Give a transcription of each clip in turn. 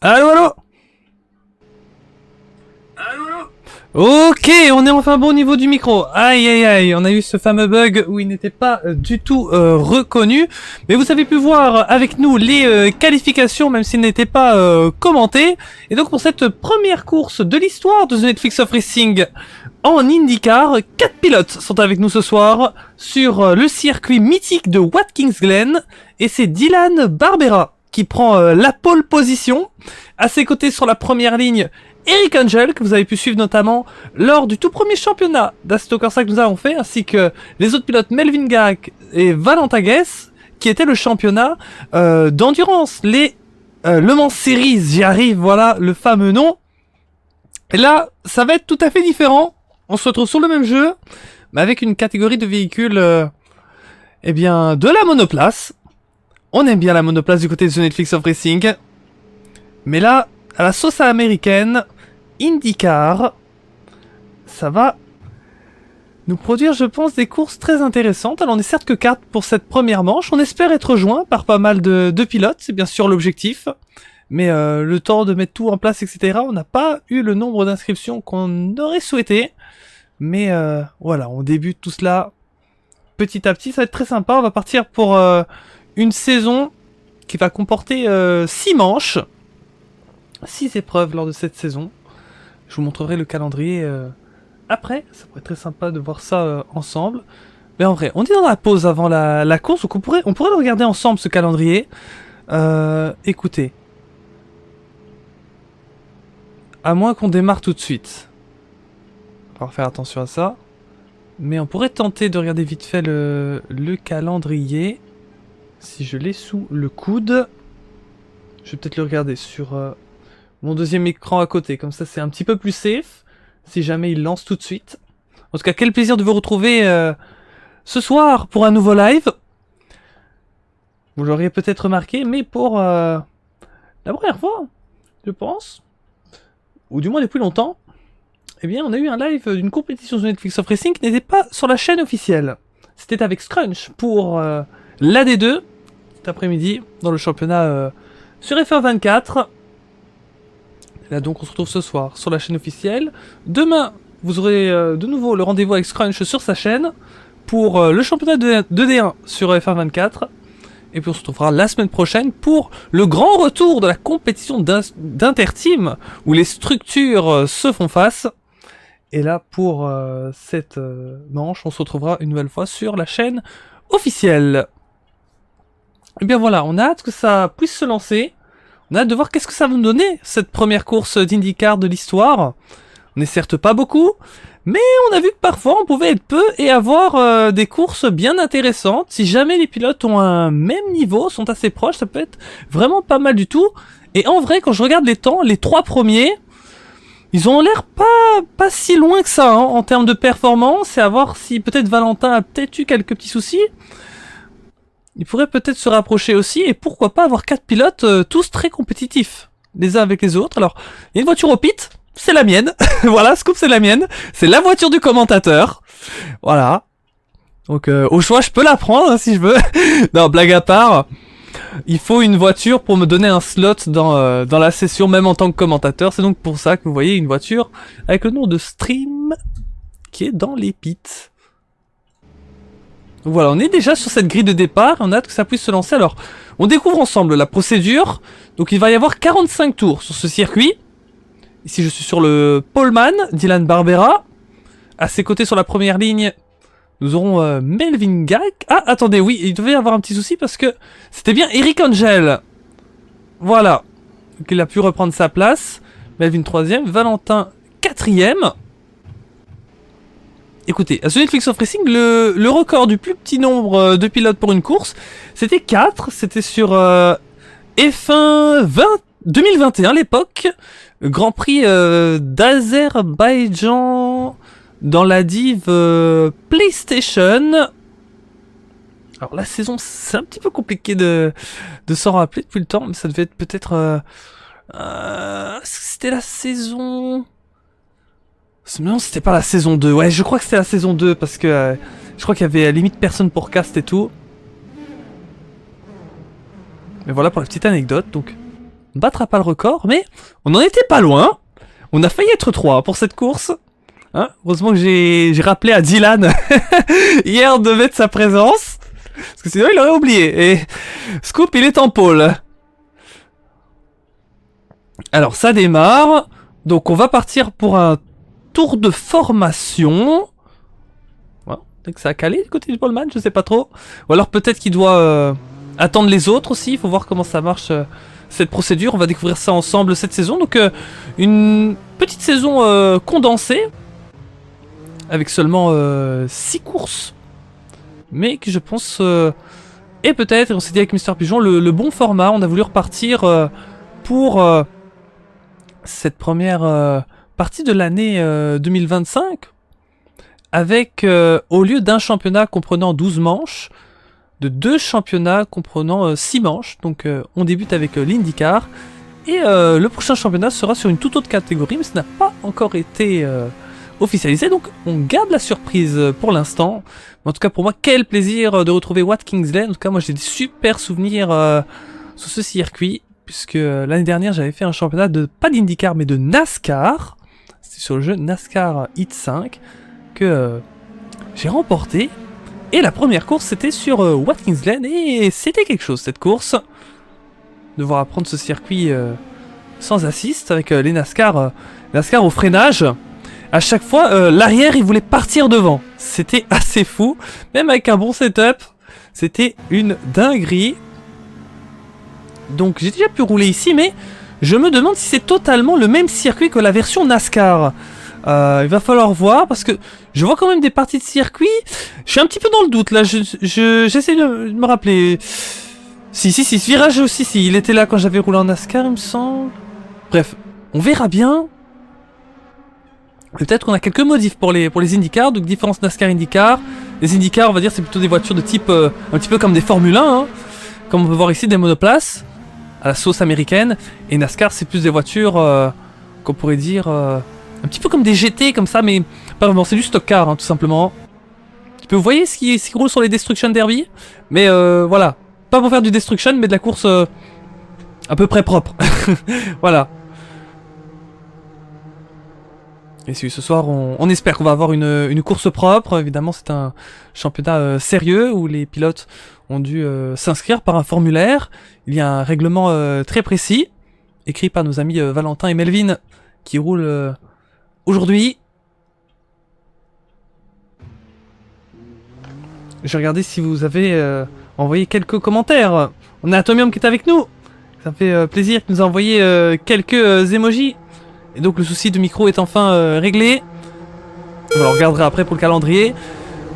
Allô, allô. Ok, on est enfin bon au niveau du micro. Aïe aïe aïe, on a eu ce fameux bug où il n'était pas du tout reconnu. Mais vous avez pu voir avec nous les qualifications, même s'ils n'étaient pas commentés. Et donc pour cette première course de l'histoire de The Netflix of Racing en IndyCar, 4 pilotes sont avec nous ce soir sur le circuit mythique de Watkins Glen. Et c'est Dylan Barbera qui prend la pole position. À ses côtés sur la première ligne, Eric Angel, que vous avez pu suivre notamment lors du tout premier championnat d'Assetto Corsa que nous avons fait, ainsi que les autres pilotes Melvin Gag et Valentin Guess, qui était le championnat d'endurance, les Le Mans Series, j'y arrive, voilà le fameux nom. Et là, ça va être tout à fait différent. On se retrouve sur le même jeu, mais avec une catégorie de véhicules, eh bien, de la monoplace. On aime bien la monoplace du côté de The Netflix of Racing. Mais là, à la sauce à américaine, IndyCar, ça va nous produire, je pense, des courses très intéressantes. Alors on n'est certes que 4 pour cette première manche, on espère être rejoint par pas mal de pilotes, c'est bien sûr l'objectif. Mais le temps de mettre tout en place, etc., on n'a pas eu le nombre d'inscriptions qu'on aurait souhaité. Mais voilà, on débute tout cela petit à petit, ça va être très sympa. On va partir pour une saison qui va comporter 6 manches. 6 épreuves lors de cette saison. Je vous montrerai le calendrier après. Ça pourrait être très sympa de voir ça ensemble. Mais en vrai, on est dans la pause avant la course, donc on pourrait le regarder ensemble, ce calendrier. Écoutez. À moins qu'on démarre tout de suite. Il va falloir faire attention à ça. Mais on pourrait tenter de regarder vite fait le calendrier. Si je l'ai sous le coude. Je vais peut-être le regarder sur mon deuxième écran à côté. Comme ça, c'est un petit peu plus safe. Si jamais il lance tout de suite. En tout cas, quel plaisir de vous retrouver ce soir pour un nouveau live. Vous l'auriez peut-être remarqué, mais pour la première fois, je pense. Ou du moins depuis longtemps. Eh bien, on a eu un live d'une compétition de Netflix of Racing qui n'était pas sur la chaîne officielle. C'était avec Scrunch pour l'AD2 cet après-midi dans le championnat sur FR24. Et là donc on se retrouve ce soir sur la chaîne officielle. Demain, vous aurez de nouveau le rendez-vous avec Scrunch sur sa chaîne pour le championnat de 2D1 sur FR24. Et puis on se retrouvera la semaine prochaine pour le grand retour de la compétition d'Interteam où les structures se font face. Et là, pour cette manche, on se retrouvera une nouvelle fois sur la chaîne officielle. Et bien voilà, on a hâte que ça puisse se lancer. On a hâte de voir qu'est-ce que ça va nous donner, cette première course d'IndyCar de l'histoire. On n'est certes pas beaucoup, mais on a vu que parfois on pouvait être peu et avoir des courses bien intéressantes. Si jamais les pilotes ont un même niveau, sont assez proches, ça peut être vraiment pas mal du tout. Et en vrai, quand je regarde les temps, les 3 premiers... ils ont l'air pas si loin que ça, hein, en termes de performance, et à voir si peut-être Valentin a peut-être eu quelques petits soucis. Il pourrait peut-être se rapprocher aussi, et pourquoi pas avoir 4 pilotes tous très compétitifs, les uns avec les autres. Alors, il y a une voiture au pit, c'est la mienne, voilà, Scoop c'est la mienne, c'est la voiture du commentateur, voilà. Donc au choix, je peux la prendre hein, si je veux. Non, blague à part. Il faut une voiture pour me donner un slot dans la session, même en tant que commentateur. C'est donc pour ça que vous voyez une voiture avec le nom de Stream qui est dans les pits. Donc voilà, on est déjà sur cette grille de départ. On a hâte que ça puisse se lancer. Alors, on découvre ensemble la procédure. Donc il va y avoir 45 tours sur ce circuit. Ici, je suis sur le poleman, Dylan Barbera. À ses côtés sur la première ligne... nous aurons Melvin Gag. Ah, attendez, oui, il devait y avoir un petit souci parce que c'était bien Eric Angel. Voilà. Donc il a pu reprendre sa place. Melvin 3ème, Valentin 4ème. Écoutez, à The Netflix of Racing, le record du plus petit nombre de pilotes pour une course, c'était 4. C'était sur F1 2021 à l'époque. Grand Prix d'Azerbaïdjan... dans la div PlayStation. Alors la saison, c'est un petit peu compliqué de s'en rappeler depuis le temps, mais ça devait être peut-être... c'était la saison... Non, c'était pas la saison 2. Ouais, je crois que c'était la saison 2, parce que je crois qu'il y avait limite personne pour cast et tout. Mais voilà pour la petite anecdote, donc... ne battra pas le record, mais on n'en était pas loin. On a failli être 3 pour cette course. Hein, heureusement que j'ai rappelé à Dylan hier de mettre sa présence. Parce que sinon il aurait oublié. Et Scoop, il est en pôle. Alors ça démarre. Donc on va partir pour un tour de formation. Voilà, dès que ça a calé du côté du poleman, je sais pas trop. Ou alors peut-être qu'il doit attendre les autres aussi. Il faut voir comment ça marche cette procédure. On va découvrir ça ensemble cette saison. Donc une petite saison condensée. Avec seulement 6 courses. Mais qui je pense est peut-être, on s'est dit avec Mister Pigeon, le bon format. On a voulu repartir pour cette première partie de l'année 2025. Avec, au lieu d'un championnat comprenant 12 manches, de 2 championnats comprenant 6 manches. Donc on débute avec l'IndyCar. Et le prochain championnat sera sur une toute autre catégorie, mais ça n'a pas encore été officialisé, donc on garde la surprise pour l'instant. En tout cas pour moi, quel plaisir de retrouver Watkins Glen. En tout cas moi j'ai des super souvenirs sur ce circuit, puisque l'année dernière j'avais fait un championnat de, pas d'IndyCar mais de NASCAR. C'était sur le jeu NASCAR Heat 5 que j'ai remporté. Et la première course c'était sur Watkins Glen, et c'était quelque chose cette course. Devoir apprendre ce circuit sans assist avec les NASCAR au freinage. À chaque fois, l'arrière, il voulait partir devant. C'était assez fou. Même avec un bon setup, c'était une dinguerie. Donc, j'ai déjà pu rouler ici, mais je me demande si c'est totalement le même circuit que la version NASCAR. Il va falloir voir, parce que je vois quand même des parties de circuit. Je suis un petit peu dans le doute, là. J'essaie de me rappeler. Si, ce virage aussi, il était là quand j'avais roulé en NASCAR, il me semble. Bref, on verra bien. Peut-être qu'on a quelques modifs pour les IndyCar, donc différence NASCAR IndyCar. Les IndyCar, on va dire, c'est plutôt des voitures de type un petit peu comme des Formule 1, hein, comme on peut voir ici, des monoplaces à la sauce américaine. Et NASCAR, c'est plus des voitures qu'on pourrait dire un petit peu comme des GT comme ça, mais pas vraiment. C'est du stock car, hein, tout simplement. Vous voyez ce qui roule sur les Destruction Derby, mais voilà, pas pour faire du Destruction, mais de la course à peu près propre. Voilà. Et si ce soir, on espère qu'on va avoir une course propre. Évidemment, c'est un championnat sérieux où les pilotes ont dû s'inscrire par un formulaire. Il y a un règlement très précis, écrit par nos amis Valentin et Melvin, qui roulent aujourd'hui. J'ai regardé si vous avez envoyé quelques commentaires. On a Atomium qui est avec nous. Ça me fait plaisir qu'il nous a envoyé quelques emojis. Et donc le souci de micro est enfin réglé. On le regardera après pour le calendrier.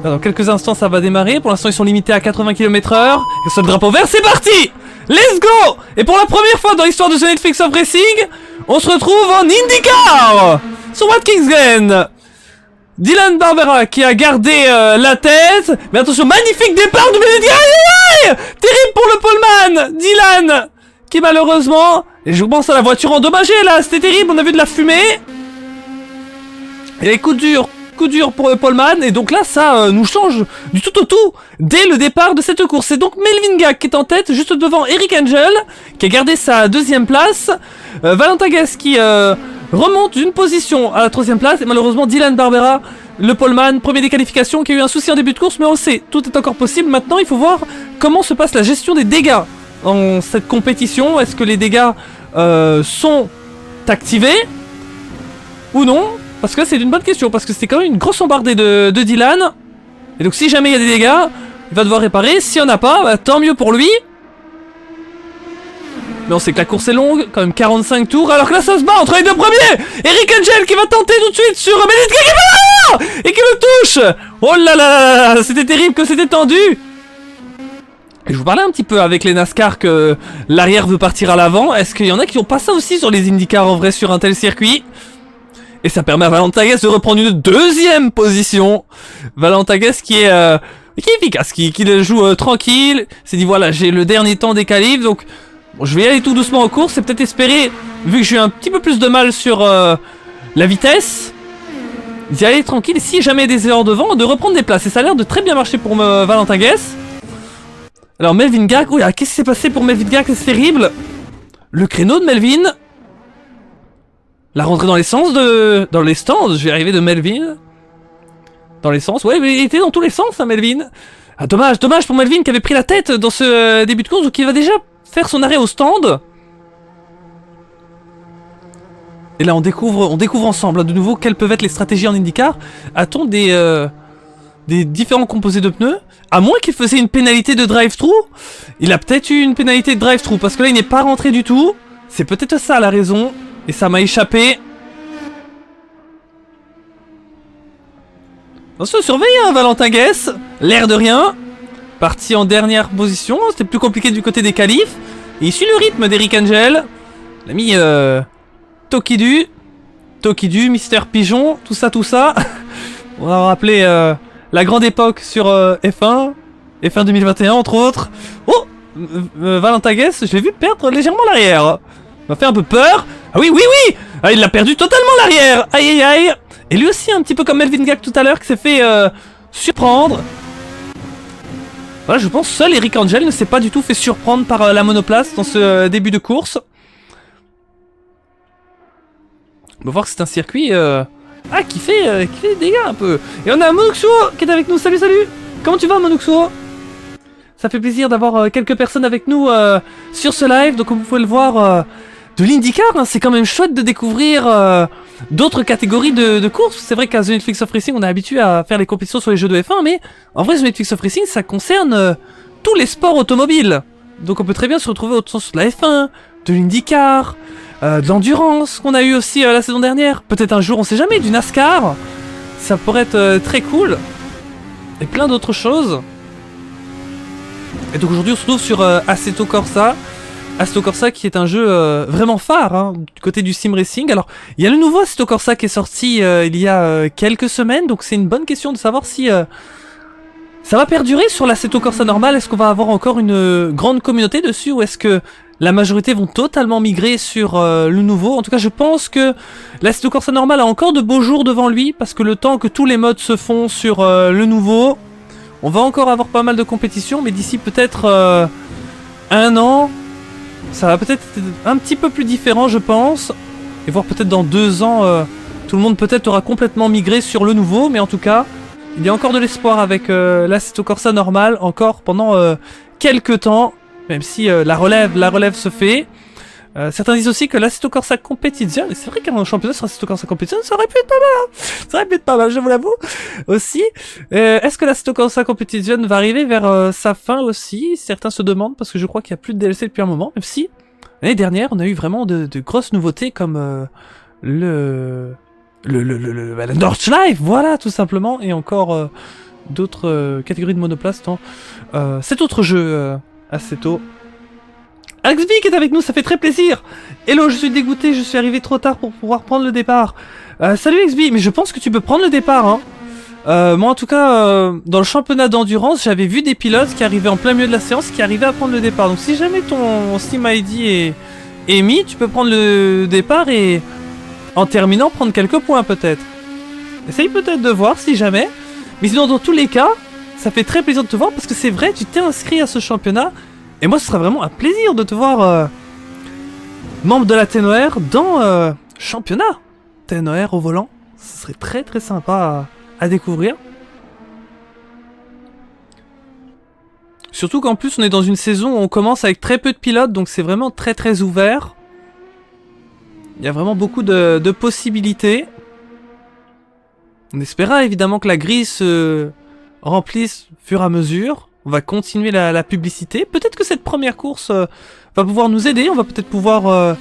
Dans quelques instants ça va démarrer. Pour l'instant ils sont limités à 80 km/h. Et sur le drapeau vert, c'est parti. Let's go. Et pour la première fois dans l'histoire de The Netflix of Racing, on se retrouve en IndyCar sur Watkins Glen. Dylan Barbera qui a gardé la tête. Mais attention, magnifique départ de Melvin. Terrible pour le poleman Dylan, qui malheureusement... Et je pense à la voiture endommagée là, c'était terrible, on a vu de la fumée. Et coup dur pour poleman. Et donc là ça nous change du tout au tout dès le départ de cette course. C'est donc Melvin Gag qui est en tête, juste devant Eric Angel, qui a gardé sa 2ème place. Valentin Guess qui remonte d'une position à la 3ème place. Et malheureusement Dylan Barbera, le poleman, premier des qualifications, qui a eu un souci en début de course, mais on le sait, tout est encore possible. Maintenant il faut voir comment se passe la gestion des dégâts dans cette compétition. Est-ce que les dégâts sont activés ou non? Parce que c'est une bonne question, parce que c'était quand même une grosse embardée de Dylan. Et donc si jamais il y a des dégâts, il va devoir réparer. S'il n'y en a pas, bah, tant mieux pour lui. Mais on sait que la course est longue, quand même 45 tours, alors que là ça se bat entre les deux premiers. Eric Angel qui va tenter tout de suite sur Melvin et qui le touche. Oh là là, c'était terrible que c'était tendu. Et je vous parlais un petit peu avec les NASCAR que l'arrière veut partir à l'avant. Est-ce qu'il y en a qui ont pas ça aussi sur les IndyCar en vrai sur un tel circuit? Et ça permet à Valentin Guess de reprendre une 2ème position. Valentin Guess qui est efficace, qui le joue tranquille. S'est dit voilà, j'ai le dernier temps des qualifs, donc bon, je vais y aller tout doucement en course et peut-être espérer, vu que j'ai un petit peu plus de mal sur la vitesse, d'y aller tranquille. Et si jamais il y a des erreurs devant, de reprendre des places. Et ça a l'air de très bien marcher pour Valentin Guess. Alors Melvin Gag, oui, qu'est-ce qui s'est passé pour Melvin Gag? C'est terrible. Le créneau de Melvin. La rentrée dans l'essence de... Dans les stands, je vais arriver de Melvin. Dans l'essence, ouais, mais il était dans tous les sens, hein, Melvin. Ah, dommage pour Melvin qui avait pris la tête dans ce début de course, donc il va déjà faire son arrêt au stand. Et là, on découvre ensemble, hein, de nouveau, quelles peuvent être les stratégies en IndyCar. A-t-on des différents composés de pneus? À moins qu'il faisait une pénalité de drive-thru. Il a peut-être eu une pénalité de drive-thru, parce que là, il n'est pas rentré du tout. C'est peut-être ça la raison. Et ça m'a échappé. On se surveille, hein, Valentin Guess. L'air de rien. Parti en dernière position. C'était plus compliqué du côté des qualifs. Et il suit le rythme d'Eric Angel. L'ami Tokidu. Tokidu, Mister Pigeon. Tout ça. On va rappeler la grande époque sur F1. F1 2021, entre autres. Oh, Valentin Guess, je l'ai vu perdre légèrement l'arrière. Ça m'a fait un peu peur. Ah oui. Ah, il a perdu totalement l'arrière. Aïe. Et lui aussi, un petit peu comme Melvin Gag tout à l'heure, qui s'est fait surprendre. Voilà, je pense seul Eric Angel ne s'est pas du tout fait surprendre par la monoplace dans ce début de course. On va voir que c'est un circuit qui fait des dégâts un peu. Et on a Monuxuo qui est avec nous. Salut. Comment tu vas, Monuxuo? Ça fait plaisir d'avoir quelques personnes avec nous sur ce live. Donc, comme vous pouvez le voir, de l'IndyCar, hein, c'est quand même chouette de découvrir d'autres catégories de courses. C'est vrai qu'à The Netflix of Racing, on est habitué à faire les compétitions sur les jeux de F1, mais en vrai, The Netflix of Racing, ça concerne tous les sports automobiles. Donc, on peut très bien se retrouver autant sur de la F1, de l'IndyCar, de l'endurance qu'on a eu aussi la saison dernière. Peut-être un jour, on sait jamais, du NASCAR. Ça pourrait être très cool. Et plein d'autres choses. Et donc aujourd'hui on se retrouve sur Assetto Corsa. Assetto Corsa qui est un jeu vraiment phare, hein, du côté du sim racing. Alors il y a le nouveau Assetto Corsa qui est sorti il y a quelques semaines. Donc c'est une bonne question de savoir si ça va perdurer sur l'Assetto Corsa normal. Est-ce qu'on va avoir encore une grande communauté dessus, ou est-ce que la majorité vont totalement migrer sur le nouveau? En tout cas je pense que l'Assetto Corsa normal a encore de beaux jours devant lui, parce que le temps que tous les modes se font sur le nouveau, on va encore avoir pas mal de compétitions, mais d'ici peut-être un an, ça va peut-être être un petit peu plus différent, je pense. Et voire peut-être dans 2 ans, tout le monde peut-être aura complètement migré sur le nouveau. Mais en tout cas, il y a encore de l'espoir avec l'Assetto Corsa normal, encore pendant quelques temps, même si la relève se fait. Certains disent aussi que l'Assetto Corsa Competition, et c'est vrai qu'un championnat sur l'Assetto Corsa Competition, ça aurait pu être pas mal, hein. Ça aurait pu être pas mal, je vous l'avoue. Aussi, est-ce que l'Assetto Corsa Competition va arriver vers sa fin aussi? Certains se demandent, parce que je crois qu'il n'y a plus de DLC depuis un moment, même si l'année dernière, on a eu vraiment de grosses nouveautés comme la Nordschleife, voilà, tout simplement, et encore d'autres catégories de monoplace dans cet autre jeu Assetto. Axby qui est avec nous, ça fait très plaisir. Hello, je suis dégoûté, je suis arrivé trop tard pour pouvoir prendre le départ. Salut Axby, mais je pense que tu peux prendre le départ, hein. Moi en tout cas, dans le championnat d'endurance, j'avais vu des pilotes qui arrivaient en plein milieu de la séance, qui arrivaient à prendre le départ. Donc si jamais ton Steam ID est mis, tu peux prendre le départ et en terminant prendre quelques points peut-être. Essaye peut-être de voir si jamais. Mais sinon dans tous les cas, ça fait très plaisir de te voir, parce que c'est vrai, tu t'es inscrit à ce championnat. Et moi, ce sera vraiment un plaisir de te voir membre de la TNOR dans championnat TNOR au volant. Ce serait très très sympa à découvrir. Surtout qu'en plus, on est dans une saison où on commence avec très peu de pilotes, donc c'est vraiment très très ouvert. Il y a vraiment beaucoup de possibilités. On espérera évidemment que la grille se remplisse au fur et à mesure. On va continuer la publicité. Peut-être que cette première course va pouvoir nous aider. On va peut-être pouvoir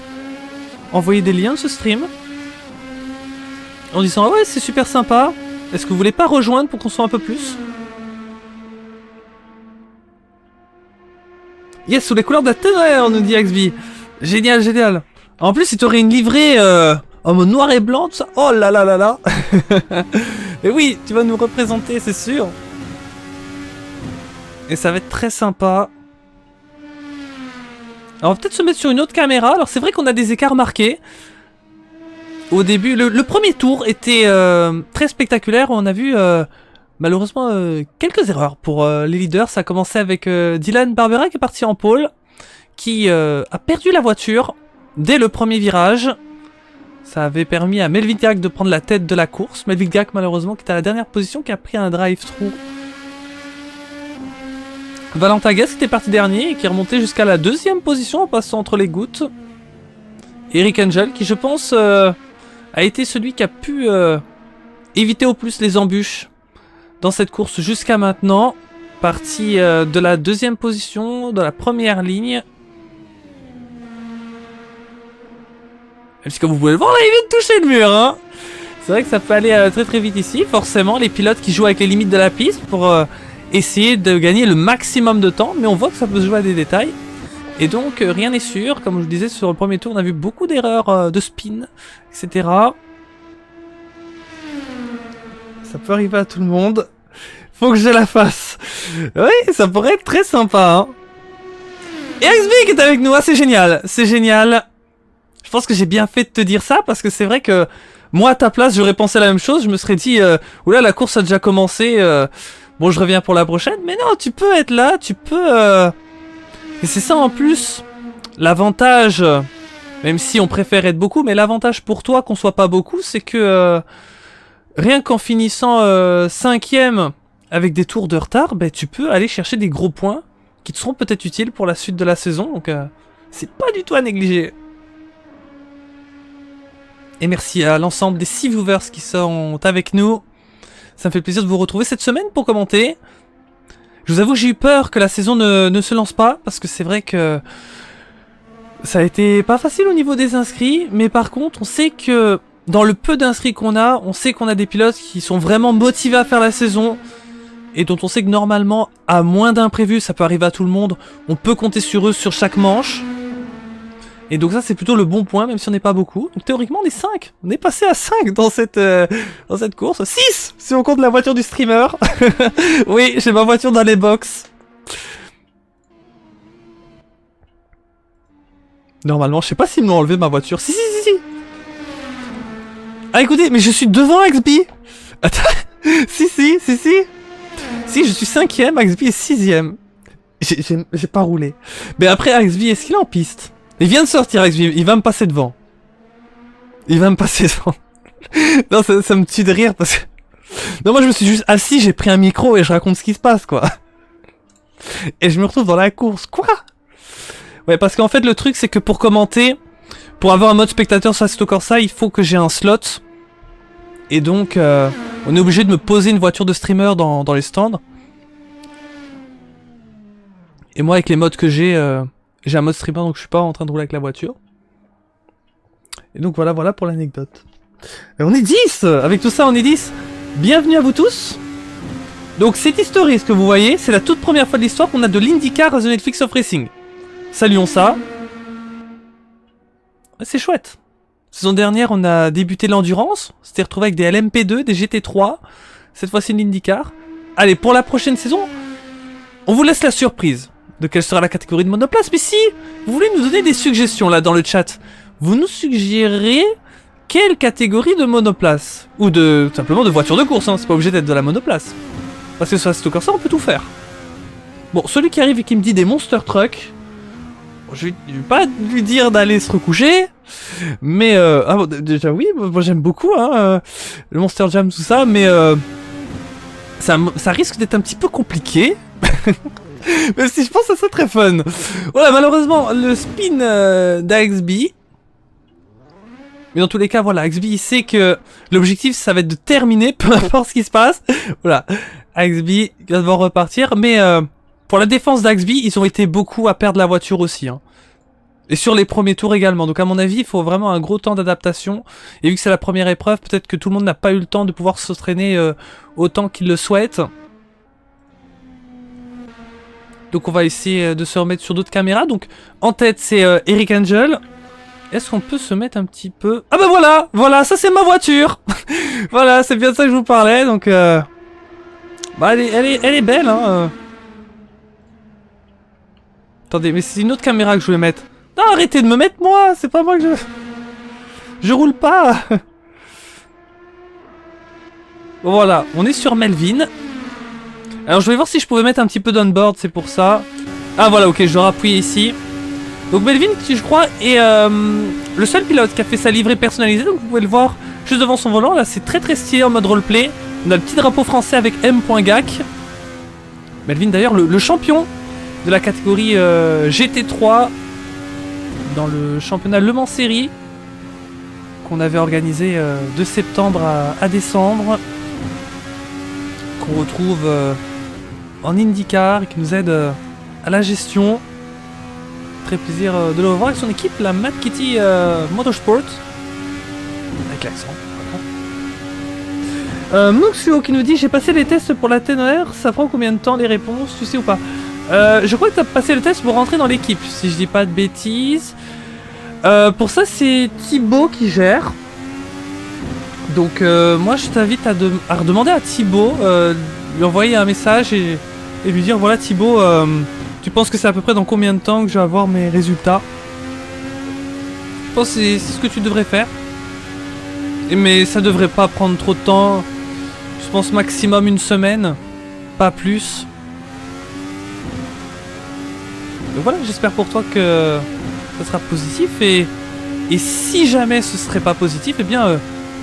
envoyer des liens de ce stream. En disant, ah ouais, c'est super sympa. Est-ce que vous voulez pas rejoindre pour qu'on soit un peu plus? Yes, sous les couleurs de la ténèbre, nous dit Axby. Génial. En plus, il t'aurait une livrée en mode noir et blanc, tout ça. Oh là là là là. Et oui, tu vas nous représenter, c'est sûr. Et ça va être très sympa. Alors on va peut-être se mettre sur une autre caméra. Alors c'est vrai qu'on a des écarts marqués. Au début, le premier tour était très spectaculaire. On a vu malheureusement quelques erreurs pour les leaders. Ça a commencé avec Dylan Barbera qui est parti en pole, qui a perdu la voiture dès le premier virage. Ça avait permis à Melvin Gag de prendre la tête de la course. Melvin Gag, malheureusement, qui est à la dernière position, qui a pris un drive-through. Valentin Guest était parti dernier et qui est remonté jusqu'à la 2e position en passant entre les gouttes. Eric Angel, qui je pense a été celui qui a pu éviter au plus les embûches dans cette course jusqu'à maintenant. Parti de la 2e position, de la première ligne. Puisque vous pouvez le voir, là, il vient de toucher le mur, hein. C'est vrai que ça peut aller très très vite ici. Forcément, les pilotes qui jouent avec les limites de la piste pour essayer de gagner le maximum de temps. Mais on voit que ça peut se jouer à des détails. Et donc, rien n'est sûr. Comme je vous disais, sur le premier tour, on a vu beaucoup d'erreurs de spin, etc. Ça peut arriver à tout le monde. Faut que je la fasse. Oui, ça pourrait être très sympa, hein. Et XB qui est avec nous, ah, c'est génial. C'est génial. Je pense que j'ai bien fait de te dire ça, parce que c'est vrai que moi, à ta place, j'aurais pensé la même chose. Je me serais dit, oula, la course a déjà commencé. Bon, je reviens pour la prochaine. Mais non, tu peux être là, tu peux... Et c'est ça en plus, l'avantage, même si on préfère être beaucoup, mais l'avantage pour toi qu'on soit pas beaucoup, c'est que rien qu'en finissant 5e avec des tours de retard, ben, tu peux aller chercher des gros points qui te seront peut-être utiles pour la suite de la saison. Donc c'est pas du tout à négliger. Et merci à l'ensemble des 6 viewers qui sont avec nous. Ça me fait plaisir de vous retrouver cette semaine pour commenter. Je vous avoue que j'ai eu peur que la saison ne se lance pas, parce que c'est vrai que ça a été pas facile au niveau des inscrits, mais par contre on sait que dans le peu d'inscrits qu'on a, on sait qu'on a des pilotes qui sont vraiment motivés à faire la saison, et dont on sait que normalement, à moins d'imprévus, ça peut arriver à tout le monde, on peut compter sur eux sur chaque manche. Et donc ça c'est plutôt le bon point, même si on n'est pas beaucoup. Donc théoriquement on est 5, on est passé à 5 dans cette course. 6 si on compte la voiture du streamer. Oui, j'ai ma voiture dans les box. Normalement, je sais pas s'ils me l'ont enlevé ma voiture. Si. Ah écoutez, mais je suis devant XB. Attends, si. Si, je suis 5ème, XB est 6ème. J'ai pas roulé. Mais après, XB, est-ce qu'il est en piste? Il vient de sortir, XB, il va me passer devant. Non, ça me tue de rire parce que... Non, moi je me suis juste assis, j'ai pris un micro et je raconte ce qui se passe, quoi. Et je me retrouve dans la course. Quoi? Ouais, parce qu'en fait, le truc, c'est que pour commenter, pour avoir un mode spectateur sur Assetto Corsa, il faut que j'ai un slot. Et donc, on est obligé de me poser une voiture de streamer dans les stands. Et moi, avec les modes que j'ai un mode streamer, donc je suis pas en train de rouler avec la voiture. Et donc voilà pour l'anecdote. On est 10! Avec tout ça, on est 10. Bienvenue à vous tous. Donc cette history, ce que vous voyez, c'est la toute première fois de l'histoire qu'on a de l'IndyCar à The Netflix of Racing. Saluons ça. C'est chouette. Saison dernière, on a débuté l'endurance. On s'était retrouvé avec des LMP2, des GT3. Cette fois-ci, l'IndyCar. Allez, pour la prochaine saison, on vous laisse la surprise de quelle sera la catégorie de monoplace. Mais si vous voulez nous donner des suggestions là dans le chat, vous nous suggérez quelle catégorie de monoplace? Ou de simplement de voiture de course, hein. C'est pas obligé d'être de la monoplace. Parce que sur Assetto Corsa, on peut tout faire. Bon, celui qui arrive et qui me dit des monster trucks, je vais pas lui dire d'aller se recoucher, mais ah bon, déjà oui, moi j'aime beaucoup hein, le Monster Jam, tout ça, mais ça risque d'être un petit peu compliqué. Même si je pense que ça serait très fun. Voilà, malheureusement, le spin d'AXB. Mais dans tous les cas, voilà, AXB il sait que l'objectif ça va être de terminer, peu importe ce qui se passe. Voilà, AXB va devoir repartir, mais pour la défense d'AXB, ils ont été beaucoup à perdre la voiture aussi. Hein. Et sur les premiers tours également. Donc à mon avis, il faut vraiment un gros temps d'adaptation. Et vu que c'est la première épreuve, peut-être que tout le monde n'a pas eu le temps de pouvoir se traîner autant qu'il le souhaite. Donc on va essayer de se remettre sur d'autres caméras. Donc en tête, c'est Eric Angel. Est-ce qu'on peut se mettre un petit peu... Ah bah voilà, ça c'est ma voiture. Voilà, c'est bien de ça que je vous parlais. Donc bah, elle est belle, hein. Attendez, mais c'est une autre caméra que je voulais mettre. Non, arrêtez de me mettre moi, c'est pas moi que je roule pas. Bon, voilà, on est sur Melvin. Alors je vais voir si je pouvais mettre un petit peu d'onboard, c'est pour ça. Ah voilà, ok, je dois appuyer ici. Donc Melvin, qui je crois, est le seul pilote qui a fait sa livrée personnalisée. Donc vous pouvez le voir juste devant son volant. Là, c'est très très stylé en mode roleplay. On a le petit drapeau français avec M.GAC. Melvin, d'ailleurs, le champion de la catégorie GT3 dans le championnat Le Mans Série qu'on avait organisé de septembre à décembre. Qu'on retrouve en IndyCar et qui nous aide à la gestion. Très plaisir de le revoir avec son équipe, la Mad Kitty Motorsport. Avec l'accent. Muxuo qui nous dit: j'ai passé les tests pour la TNR, ça prend combien de temps les réponses, tu sais ou pas? Je crois que tu as passé le test pour rentrer dans l'équipe, si je dis pas de bêtises. Pour ça, c'est Thibaut qui gère. Donc moi je t'invite à redemander à Thibaut, lui envoyer un message et lui dire: voilà Thibaut, tu penses que c'est à peu près dans combien de temps que je vais avoir mes résultats? Je pense que c'est ce que tu devrais faire. Mais ça devrait pas prendre trop de temps. Je pense maximum une semaine, pas plus. Donc voilà, j'espère pour toi que ça sera positif. Et si jamais ce serait pas positif, eh bien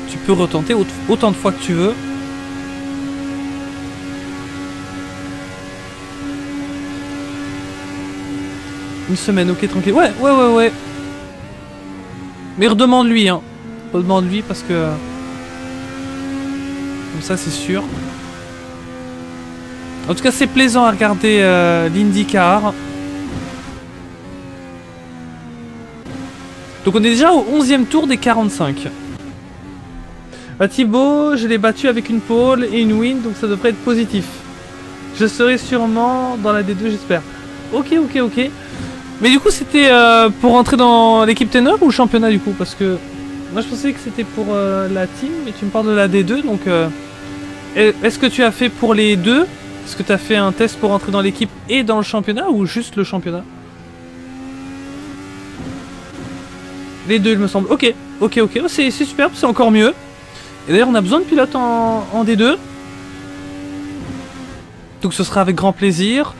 tu peux retenter autant de fois que tu veux. Une semaine, ok, tranquille. Ouais. Mais redemande-lui, hein. Redemande-lui parce que... comme ça, c'est sûr. En tout cas, c'est plaisant à regarder l'IndyCar. Donc on est déjà au 11e tour des 45. Bah Thibaut, je l'ai battu avec une pole et une win, donc ça devrait être positif. Je serai sûrement dans la D2, j'espère. Ok. Mais du coup, c'était pour rentrer dans l'équipe ténor ou le championnat du coup? Parce que moi je pensais que c'était pour la team, mais tu me parles de la D2, donc est-ce que tu as fait pour les deux? Est-ce que tu as fait un test pour rentrer dans l'équipe et dans le championnat ou juste le championnat? Les deux, il me semble. Ok. C'est superbe, c'est encore mieux. Et d'ailleurs, on a besoin de pilotes en D2. Donc ce sera avec grand plaisir.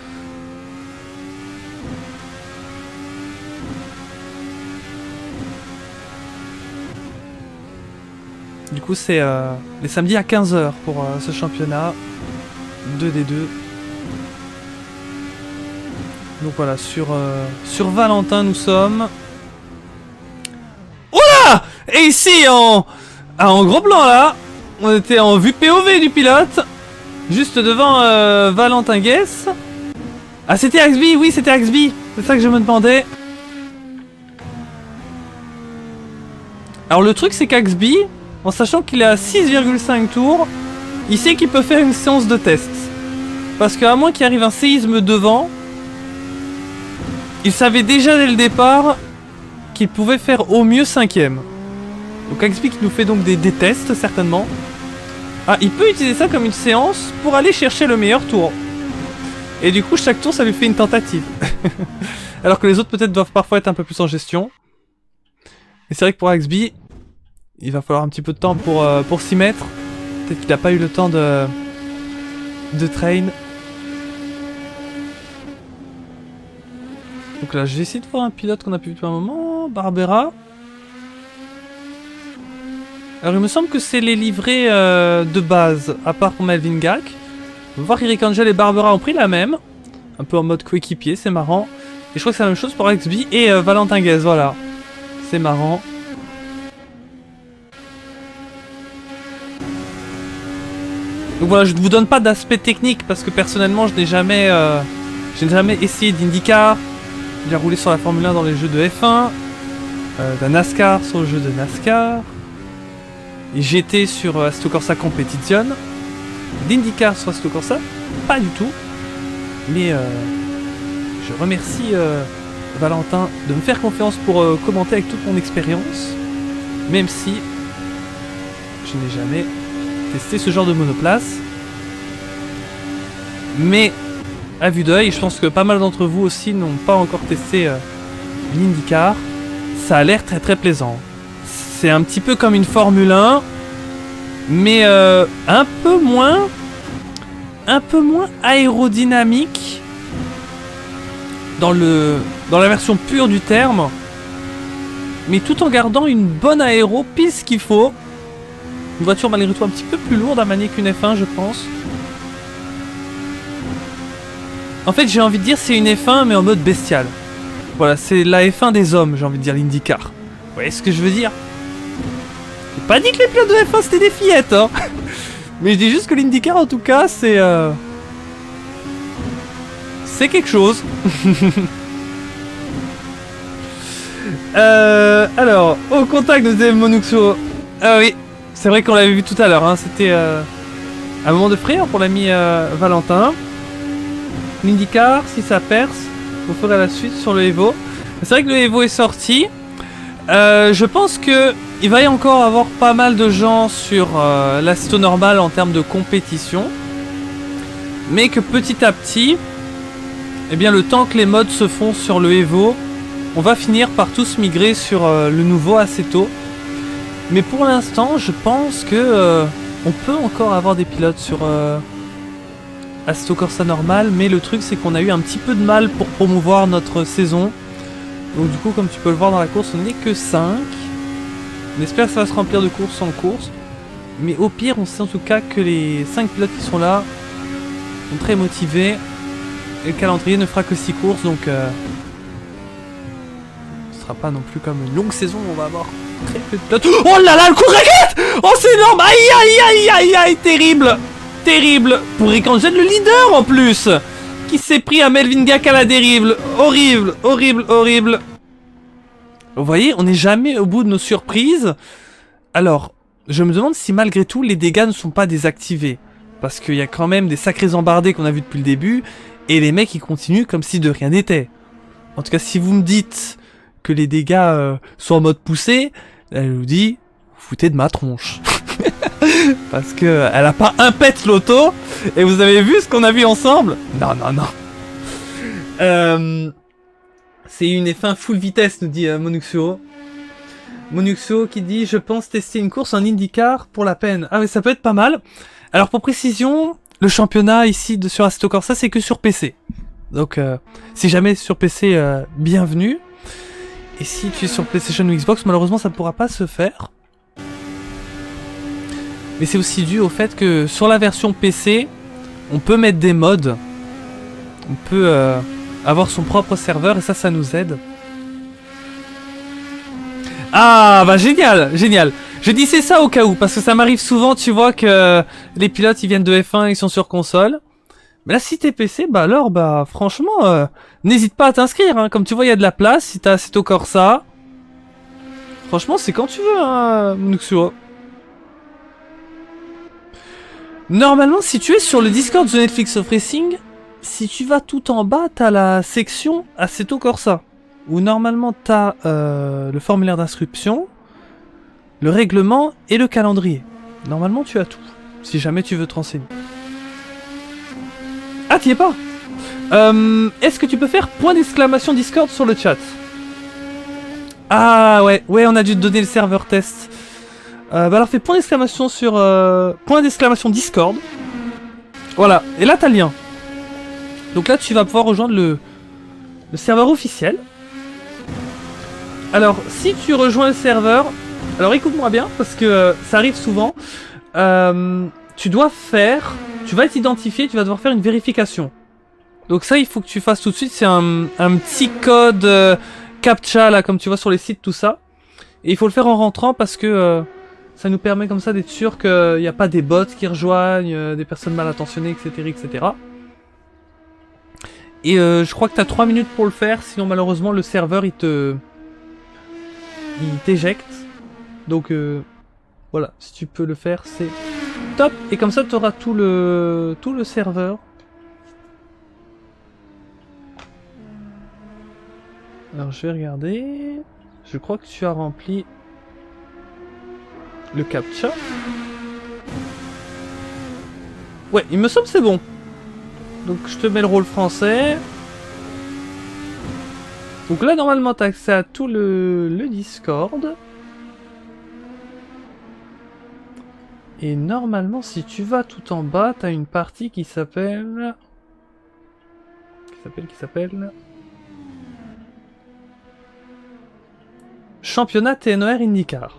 Du coup, c'est les samedis à 15h pour ce championnat 2D2. Donc voilà, sur Valentin, nous sommes. Oula! Et ici, en gros plan là, on était en vue POV du pilote, juste devant Valentin Guess. Ah, c'était Axby, oui, c'était Axby. C'est ça que je me demandais. Alors le truc, c'est qu'Axby, en sachant qu'il est à 6,5 tours, il sait qu'il peut faire une séance de test. Parce qu'à moins qu'il arrive un séisme devant, il savait déjà dès le départ qu'il pouvait faire au mieux 5ème. Donc Axby qui nous fait donc des tests, certainement. Ah, il peut utiliser ça comme une séance pour aller chercher le meilleur tour. Et du coup, chaque tour, ça lui fait une tentative. Alors que les autres, peut-être, doivent parfois être un peu plus en gestion. Et c'est vrai que pour Axby, il va falloir un petit peu de temps pour s'y mettre. Peut-être qu'il n'a pas eu le temps de train. Donc là, je vais essayer de voir un pilote qu'on a pu depuis un moment. Barbera. Alors il me semble que c'est les livrets de base, à part pour Melvin GAC. On va voir qu'Eric Angel et Barbera ont pris la même. Un peu en mode coéquipier, c'est marrant. Et je crois que c'est la même chose pour Axby et Valentin Guez, voilà. C'est marrant. Donc voilà, je ne vous donne pas d'aspect technique parce que personnellement je n'ai jamais essayé d'IndyCar. J'ai roulé sur la Formule 1 dans les jeux de F1, de NASCAR sur le jeu de NASCAR, et GT sur Assetto Corsa Competition, d'IndyCar sur Assetto Corsa, pas du tout. Mais je remercie Valentin de me faire confiance pour commenter avec toute mon expérience, même si je n'ai jamais testé ce genre de monoplace. Mais à vue d'œil, je pense que pas mal d'entre vous aussi n'ont pas encore testé l'IndyCar. Ça a l'air très très plaisant. C'est un petit peu comme une Formule 1, mais un peu moins aérodynamique dans la version pure du terme, mais tout en gardant une bonne aéro, pile ce qu'il faut. Une voiture malgré tout un petit peu plus lourde à manier qu'une F1, je pense. En fait, j'ai envie de dire c'est une F1 mais en mode bestial. Voilà, c'est la F1 des hommes, j'ai envie de dire, l'IndyCar. Vous voyez ce que je veux dire? J'ai pas dit que les pilotes de F1 c'était des fillettes, hein. Mais je dis juste que l'IndyCar en tout cas c'est quelque chose. Alors, au contact de Zev Monuxo. Ah oui, c'est vrai qu'on l'avait vu tout à l'heure, hein. C'était un moment de frayeur pour l'ami Valentin. L'IndyCar, si ça perce, vous ferez la suite sur le Evo. C'est vrai que le Evo est sorti. Je pense que il va y encore avoir pas mal de gens sur l'Asto normal en termes de compétition. Mais que petit à petit, eh bien le temps que les mods se font sur le Evo, on va finir par tous migrer sur le nouveau Assetto. Mais pour l'instant, je pense que on peut encore avoir des pilotes sur Assetto Corsa normal, mais le truc c'est qu'on a eu un petit peu de mal pour promouvoir notre saison. Donc du coup, comme tu peux le voir dans la course, on n'est que 5. On espère que ça va se remplir de course en course. Mais au pire, on sait en tout cas que les 5 pilotes qui sont là sont très motivés. Et le calendrier ne fera que 6 courses, donc ce sera pas non plus comme une longue saison où on va avoir très peu de pilotes. Oh là là, le coup de raquette! Oh c'est énorme! Aïe aïe aïe aïe aïe! Terrible! Terrible! Pour Rikanjen, le leader en plus! Qui s'est pris à Melvin Gak à la dérive. Horrible, horrible, horrible. Vous voyez, on n'est jamais au bout de nos surprises. Alors, je me demande si malgré tout, les dégâts ne sont pas désactivés. Parce qu'il y a quand même des sacrés embardés qu'on a vus depuis le début. Et les mecs, ils continuent comme si de rien n'était. En tout cas, si vous me dites que les dégâts sont en mode poussé, elle vous dit, vous foutez de ma tronche. Parce que elle a pas un pet l'auto. Et vous avez vu ce qu'on a vu ensemble? Non, non, non. C'est une F1 full vitesse, nous dit Monuxuo. Monuxuo qui dit, je pense tester une course en IndyCar pour la peine. Ah oui, ça peut être pas mal. Alors pour précision, le championnat ici sur Assetto Corsa, c'est que sur PC. Donc si jamais sur PC, bienvenue. Et si tu es sur PlayStation ou Xbox, malheureusement ça ne pourra pas se faire. Mais c'est aussi dû au fait que sur la version PC, on peut mettre des mods. On peut avoir son propre serveur et ça nous aide. Ah bah génial, génial. Je disais ça au cas où, parce que ça m'arrive souvent, tu vois, que les pilotes ils viennent de F1, ils sont sur console. Mais là si t'es PC, bah alors bah franchement, n'hésite pas à t'inscrire, hein. Comme tu vois il y a de la place, si t'as Assetto Corsa. Franchement c'est quand tu veux, hein, Monuxuo. Normalement, si tu es sur le Discord de Netflix of Racing, si tu vas tout en bas, t'as la section Assetto Corsa. Où normalement t'as le formulaire d'inscription, le règlement et le calendrier. Normalement tu as tout, si jamais tu veux te renseigner. Ah, t'y es pas? Est-ce que tu peux faire point d'exclamation Discord sur le chat? Ah ouais, on a dû te donner le serveur test. Bah alors fais point d'exclamation sur point d'exclamation Discord. Voilà, et là t'as le lien. Donc là tu vas pouvoir rejoindre le serveur officiel. Alors si tu rejoins le serveur, alors écoute-moi bien parce que ça arrive souvent. Tu vas t'identifier, tu vas devoir faire une vérification. Donc ça il faut que tu fasses tout de suite, c'est un petit code CAPTCHA là comme tu vois sur les sites tout ça. Et il faut le faire en rentrant parce que ça nous permet comme ça d'être sûr qu'il n'y a pas des bots qui rejoignent, des personnes mal intentionnées, etc. etc. Et je crois que tu as 3 minutes pour le faire, sinon malheureusement le serveur il t'éjecte. Donc voilà, si tu peux le faire c'est top. Et comme ça tu auras tout le serveur. Alors je vais regarder. Je crois que tu as rempli le CAPTCHA. Ouais, il me semble que c'est bon. Donc je te mets le rôle français. Donc là normalement tu as accès à tout le Discord. Et normalement si tu vas tout en bas, tu as une partie qui s'appelle... Qui s'appelle... championnat TNR IndyCar.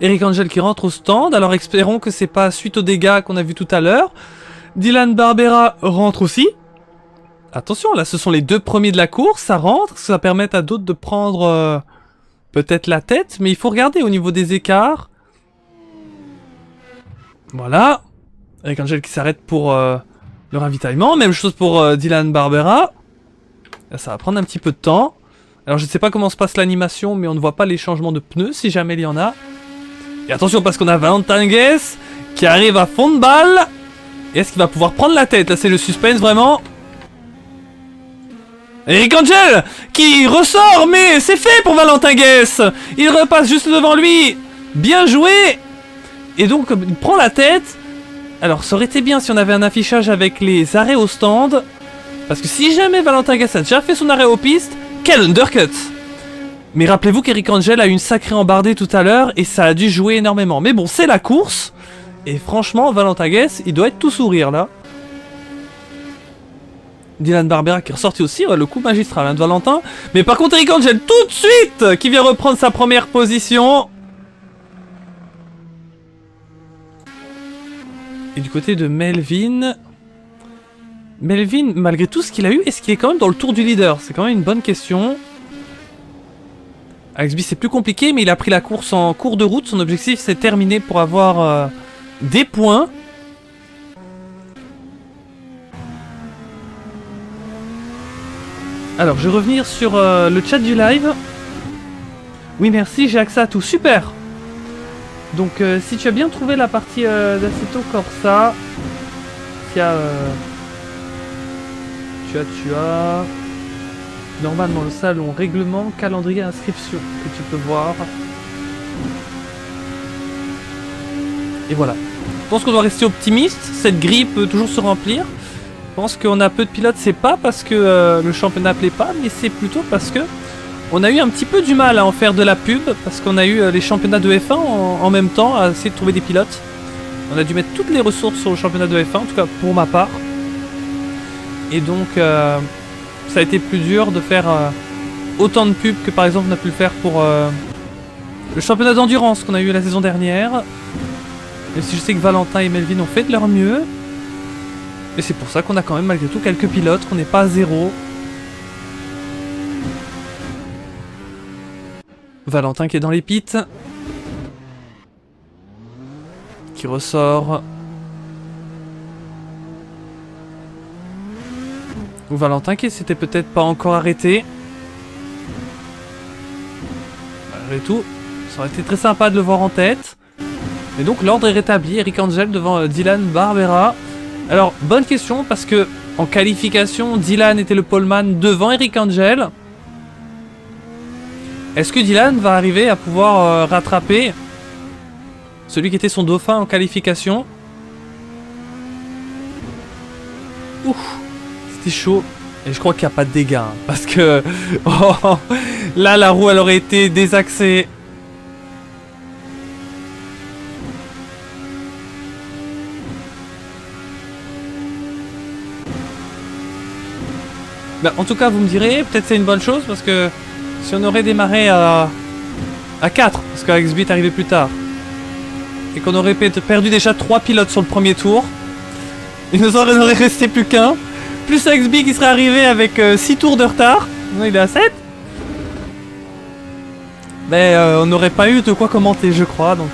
Eric Angel qui rentre au stand, alors espérons que c'est pas suite aux dégâts qu'on a vu tout à l'heure. Dylan Barbera rentre aussi. Attention, là ce sont les 2 premiers de la course, ça rentre, ça permet à d'autres de prendre peut-être la tête, mais il faut regarder au niveau des écarts. Voilà. Eric Angel qui s'arrête pour le ravitaillement, même chose pour Dylan Barbera. Là, ça va prendre un petit peu de temps. Alors je ne sais pas comment se passe l'animation, mais on ne voit pas les changements de pneus si jamais il y en a. Et attention parce qu'on a Valentin Guess qui arrive à fond de balle. Et est-ce qu'il va pouvoir prendre la tête? Là c'est le suspense vraiment. Eric Angel qui ressort, mais c'est fait pour Valentin Guess. Il repasse juste devant lui. Bien joué. Et donc il prend la tête. Alors ça aurait été bien si on avait un affichage avec les arrêts au stand. Parce que si jamais Valentin Guess a déjà fait son arrêt aux pistes, quel undercut! Mais rappelez-vous qu'Eric Angel a eu une sacrée embardée tout à l'heure et ça a dû jouer énormément. Mais bon, c'est la course. Et franchement, Valentin Guess, il doit être tout sourire là. Dylan Barbera qui est ressorti aussi, ouais, le coup magistral hein, de Valentin. Mais par contre, Eric Angel tout de suite qui vient reprendre sa première position. Et du côté de Melvin... Melvin, malgré tout ce qu'il a eu, est-ce qu'il est quand même dans le tour du leader? C'est quand même une bonne question. Axby c'est plus compliqué, mais il a pris la course en cours de route. Son objectif c'est terminé pour avoir des points. Alors je vais revenir sur le chat du live. Oui merci, j'ai accès à tout, super. Donc si tu as bien trouvé la partie d'Assetto Corsa, il y a... Tu as normalement le salon, règlement, calendrier, inscription que tu peux voir. Et voilà. Je pense qu'on doit rester optimiste. Cette grille peut toujours se remplir. Je pense qu'on a peu de pilotes, c'est pas parce que le championnat plaît pas, mais c'est plutôt parce que on a eu un petit peu du mal à en faire de la pub, parce qu'on a eu les championnats de F1 en même temps à essayer de trouver des pilotes. On a dû mettre toutes les ressources sur le championnat de F1, en tout cas pour ma part. Et donc ça a été plus dur de faire autant de pubs que par exemple on a pu le faire pour le championnat d'endurance qu'on a eu la saison dernière. Même si je sais que Valentin et Melvin ont fait de leur mieux. Et c'est pour ça qu'on a quand même malgré tout quelques pilotes, qu'on n'est pas à zéro. Valentin qui est dans les pits. Qui ressort. Ou Valentin qui s'était peut-être pas encore arrêté. Malgré tout, ça aurait été très sympa de le voir en tête. Et donc l'ordre est rétabli. Eric Angel devant Dylan Barbera. Alors, bonne question parce que en qualification, Dylan était le poleman devant Eric Angel. Est-ce que Dylan va arriver à pouvoir rattraper celui qui était son dauphin en qualification? Ouf! Chaud et je crois qu'il n'y a pas de dégâts hein, parce que oh, là la roue elle aurait été désaxée. Ben, en tout cas vous me direz peut-être c'est une bonne chose parce que si on aurait démarré à 4 parce qu'Axby est arrivé plus tard et qu'on aurait perdu déjà 3 pilotes sur le premier tour, il nous en aurait resté plus qu'un. Plus Axby qui serait arrivé avec 6 tours de retard. Non, il est à 7. Mais on n'aurait pas eu de quoi commenter, je crois. Donc,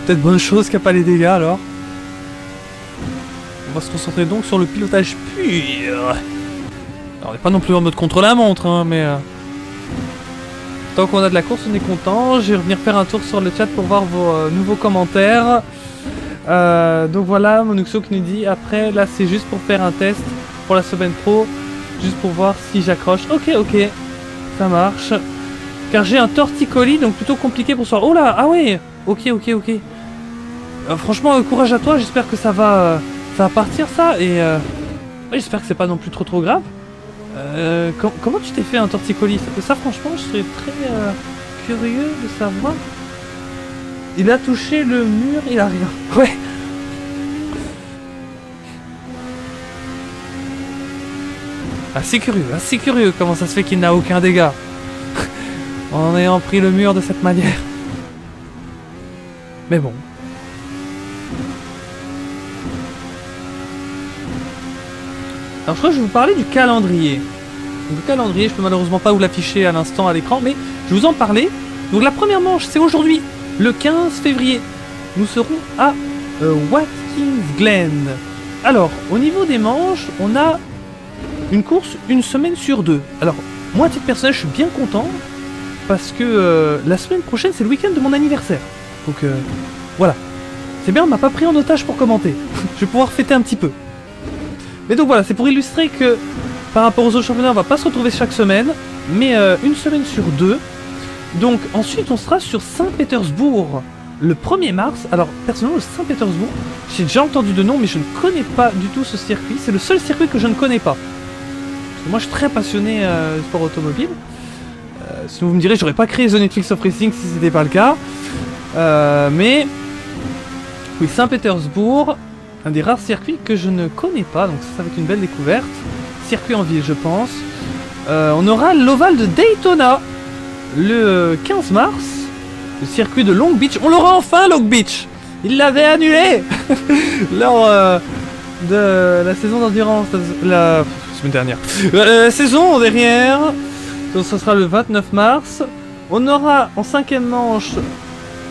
peut-être bonne chose qu'il n'y a pas les dégâts alors. On va se concentrer donc sur le pilotage pur. Alors, on n'est pas non plus en mode contre-la-montre, hein, mais... tant qu'on a de la course, on est content. Je vais revenir faire un tour sur le chat pour voir vos nouveaux commentaires. Donc voilà, Monuxo qui nous dit après, là c'est juste pour faire un test pour la semaine pro, juste pour voir si j'accroche. Ok, ça marche. Car j'ai un torticolis, donc plutôt compliqué pour soi. Oh là, ah ouais, ok. Franchement, courage à toi, j'espère que ça va partir ça, et ouais, j'espère que c'est pas non plus trop grave. Comment tu t'es fait un torticolis? Ça franchement, je serais très curieux de savoir. Il a touché le mur, il a rien. Ouais. Assez curieux comment ça se fait qu'il n'a aucun dégât. en ayant pris le mur de cette manière. Mais bon. Alors je crois que je vais vous parler du calendrier. Donc, le calendrier, je peux malheureusement pas vous l'afficher à l'instant à l'écran, mais je vais vous en parler. Donc la première manche, c'est aujourd'hui, le 15 février. Nous serons à Watkins Glen. Alors, au niveau des manches, on a une course une semaine sur 2. Alors, moi, à titre personnel, je suis bien content, parce que la semaine prochaine, c'est le week-end de mon anniversaire. Donc, voilà. C'est bien, on m'a pas pris en otage pour commenter. Je vais pouvoir fêter un petit peu. Mais donc voilà, c'est pour illustrer que par rapport aux autres championnats, on va pas se retrouver chaque semaine, mais une semaine sur 2. Donc ensuite, on sera sur Saint-Pétersbourg le 1er mars. Alors personnellement, le Saint-Pétersbourg, j'ai déjà entendu de nom, mais je ne connais pas du tout ce circuit. C'est le seul circuit que je ne connais pas. Parce que moi, je suis très passionné de sport automobile. Sinon, vous me direz, j'aurais pas créé The Netflix of Racing si c'était pas le cas. Mais oui, Saint-Pétersbourg, un des rares circuits que je ne connais pas, donc ça va être une belle découverte. Circuit en ville, je pense. On aura l'Oval de Daytona le 15 mars. Le circuit de Long Beach. On l'aura enfin, Long Beach. Il l'avait annulé lors de la saison d'endurance, la semaine dernière. La saison derrière. Donc ça sera le 29 mars. On aura en 5e manche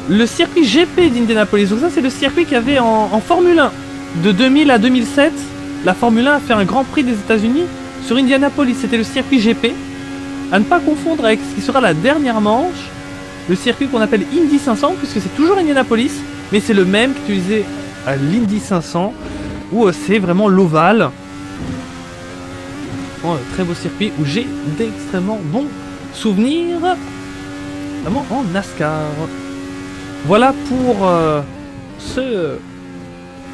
le circuit GP d'Indianapolis. Donc ça, c'est le circuit qu'il y avait en Formule 1 de 2000 à 2007. La Formule 1 a fait un Grand Prix des États-Unis sur Indianapolis. C'était le circuit GP. À ne pas confondre avec ce qui sera la dernière manche, le circuit qu'on appelle Indy 500, puisque c'est toujours Indianapolis, mais c'est le même qu'utilisé à l'Indy 500, où c'est vraiment l'ovale. Bon, très beau circuit où j'ai d'extrêmement bons souvenirs, notamment en NASCAR. Voilà pour ce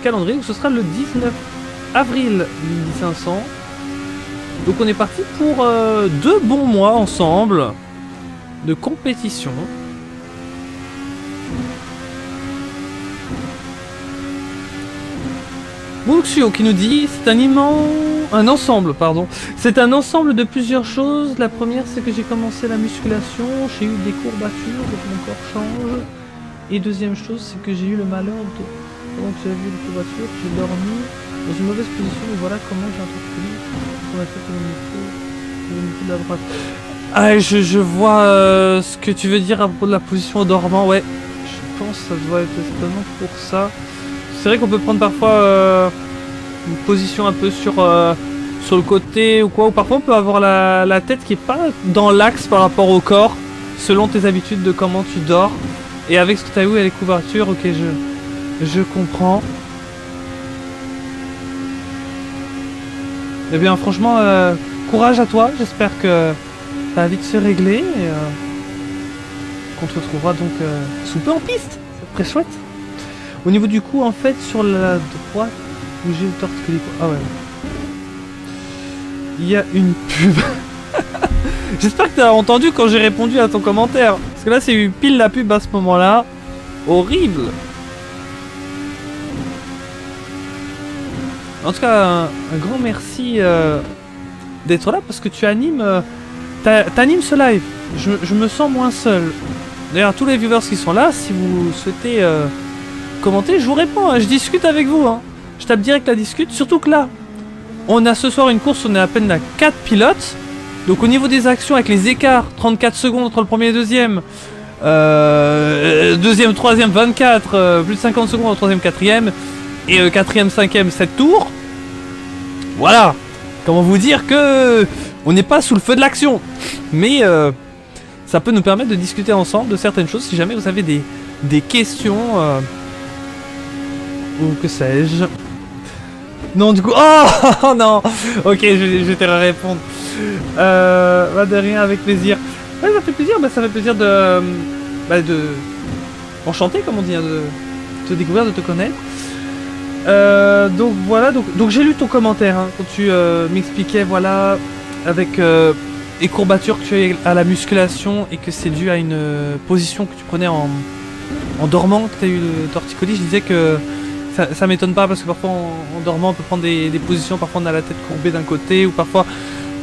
calendrier, où ce sera le 19 avril l'Indy 500. Donc on est parti pour 2 bons mois ensemble de compétition. Muxio qui nous dit c'est un ensemble, pardon. C'est un ensemble de plusieurs choses. La première, c'est que j'ai commencé la musculation, j'ai eu des courbatures, donc mon corps change. Et deuxième chose, c'est que j'ai eu le malheur de... Donc j'ai vu les courbatures, j'ai dormi dans une mauvaise position, et voilà comment j'ai interprété le niveau de la droite. Ah, je vois ce que tu veux dire à propos de la position en dormant, ouais. Je pense que ça doit être certainement pour ça. C'est vrai qu'on peut prendre parfois une position un peu sur le côté ou quoi, ou parfois on peut avoir la tête qui est pas dans l'axe par rapport au corps, selon tes habitudes de comment tu dors. Et avec ce que tu as eu à les couvertures, ok, je comprends. Eh bien franchement, courage à toi, j'espère que ça va vite se régler et qu'on te retrouvera donc sous peu en piste, c'est très chouette. Au niveau du coup, en fait, sur la droite, où j'ai le torticolis, ah ouais. Il y a une pub. J'espère que tu as entendu quand j'ai répondu à ton commentaire. Parce que là, c'est eu pile la pub à ce moment-là. Horrible. En tout cas, un grand merci d'être là parce que tu animes, t'animes ce live. Je me sens moins seul. D'ailleurs, tous les viewers qui sont là, si vous souhaitez commenter, je vous réponds, hein, je discute avec vous. Hein. Je tape direct la discute, surtout que là, on a ce soir une course, on est à peine à 4 pilotes. Donc au niveau des actions, avec les écarts, 34 secondes entre le premier et le deuxième, deuxième, troisième, 24, plus de 50 secondes entre troisième, quatrième, et quatrième, cinquième, 7 tours. Voilà. Comment vous dire que on n'est pas sous le feu de l'action. Mais ça peut nous permettre de discuter ensemble de certaines choses si jamais vous avez des questions ou que sais-je. Non, du coup... Oh non. Ok, je vais te répondre. De rien, avec plaisir. Ouais, ça fait plaisir. Ça fait plaisir de enchanté, comme on dit, hein, de te découvrir, de te connaître. Donc voilà, donc j'ai lu ton commentaire hein, quand tu m'expliquais, voilà, avec les courbatures que tu as à la musculation et que c'est dû à une position que tu prenais en dormant, que tu as eu le torticolis. Je disais que ça m'étonne pas parce que parfois en dormant on peut prendre des positions, parfois on a la tête courbée d'un côté ou parfois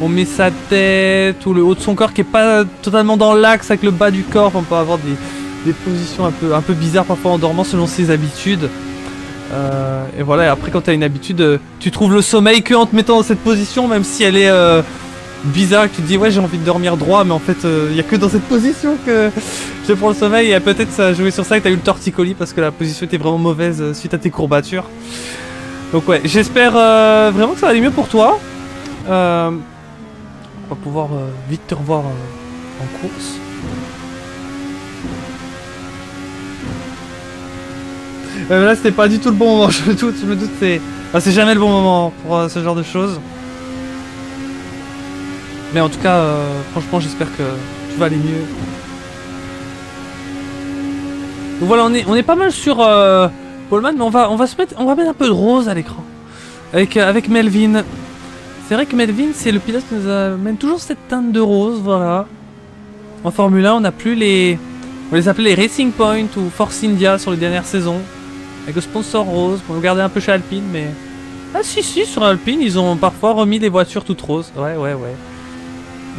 on met sa tête ou le haut de son corps qui est pas totalement dans l'axe avec le bas du corps. On peut avoir des positions un peu bizarres parfois en dormant selon ses habitudes. Et voilà, et après quand tu as une habitude, tu trouves le sommeil que en te mettant dans cette position, même si elle est bizarre, que tu te dis ouais j'ai envie de dormir droit, mais en fait il n'y a que dans cette position que je prends le sommeil. Et peut-être ça a joué sur ça que tu as eu le torticolis parce que la position était vraiment mauvaise suite à tes courbatures. Donc ouais, j'espère vraiment que ça va aller mieux pour toi. On va pouvoir vite te revoir en course. Là c'était pas du tout le bon moment, je me doute c'est jamais le bon moment pour ce genre de choses. Mais en tout cas, franchement j'espère que tu vas aller mieux. Donc voilà, on est pas mal sur Poleman, mais on va mettre un peu de rose à l'écran. Avec Melvin. C'est vrai que Melvin c'est le pilote qui nous amène toujours cette teinte de rose, voilà. En Formule 1 on n'a plus on les appelait les Racing Point ou Force India sur les dernières saisons. Avec le sponsor rose, pour nous garder un peu chez Alpine, mais... Ah si, sur Alpine, ils ont parfois remis les voitures toutes roses. Ouais.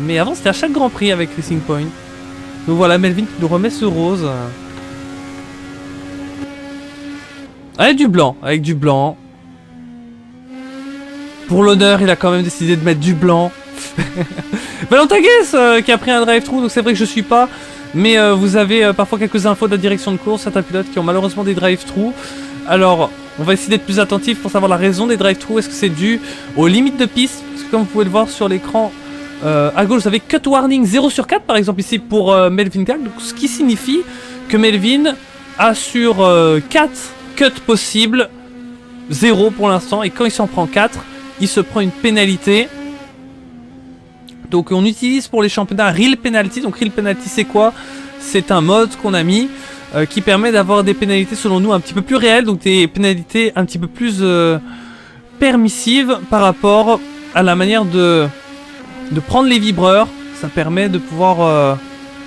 Mais avant, c'était à chaque Grand Prix avec Racing Point. Donc voilà, Melvin qui nous remet ce rose. Avec du blanc. Pour l'honneur, il a quand même décidé de mettre du blanc. Valentin Guess qui a pris un drive-thru, donc c'est vrai que je suis pas... Mais vous avez parfois quelques infos de la direction de course, certains pilotes qui ont malheureusement des drive-thru. Alors, on va essayer d'être plus attentif pour savoir la raison des drive-thru. Est-ce que c'est dû aux limites de piste? Parce que comme vous pouvez le voir sur l'écran, à gauche, vous avez cut warning 0 sur 4 par exemple ici pour Melvin Gag. Donc, ce qui signifie que Melvin a sur 4 cuts possibles, 0 pour l'instant. Et quand il s'en prend 4, il se prend une pénalité. Donc on utilise pour les championnats Real Penalty. Donc Real Penalty c'est quoi? C'est un mode qu'on a mis qui permet d'avoir des pénalités selon nous un petit peu plus réelles. Donc des pénalités un petit peu plus permissives par rapport à la manière de prendre les vibreurs. Ça permet de pouvoir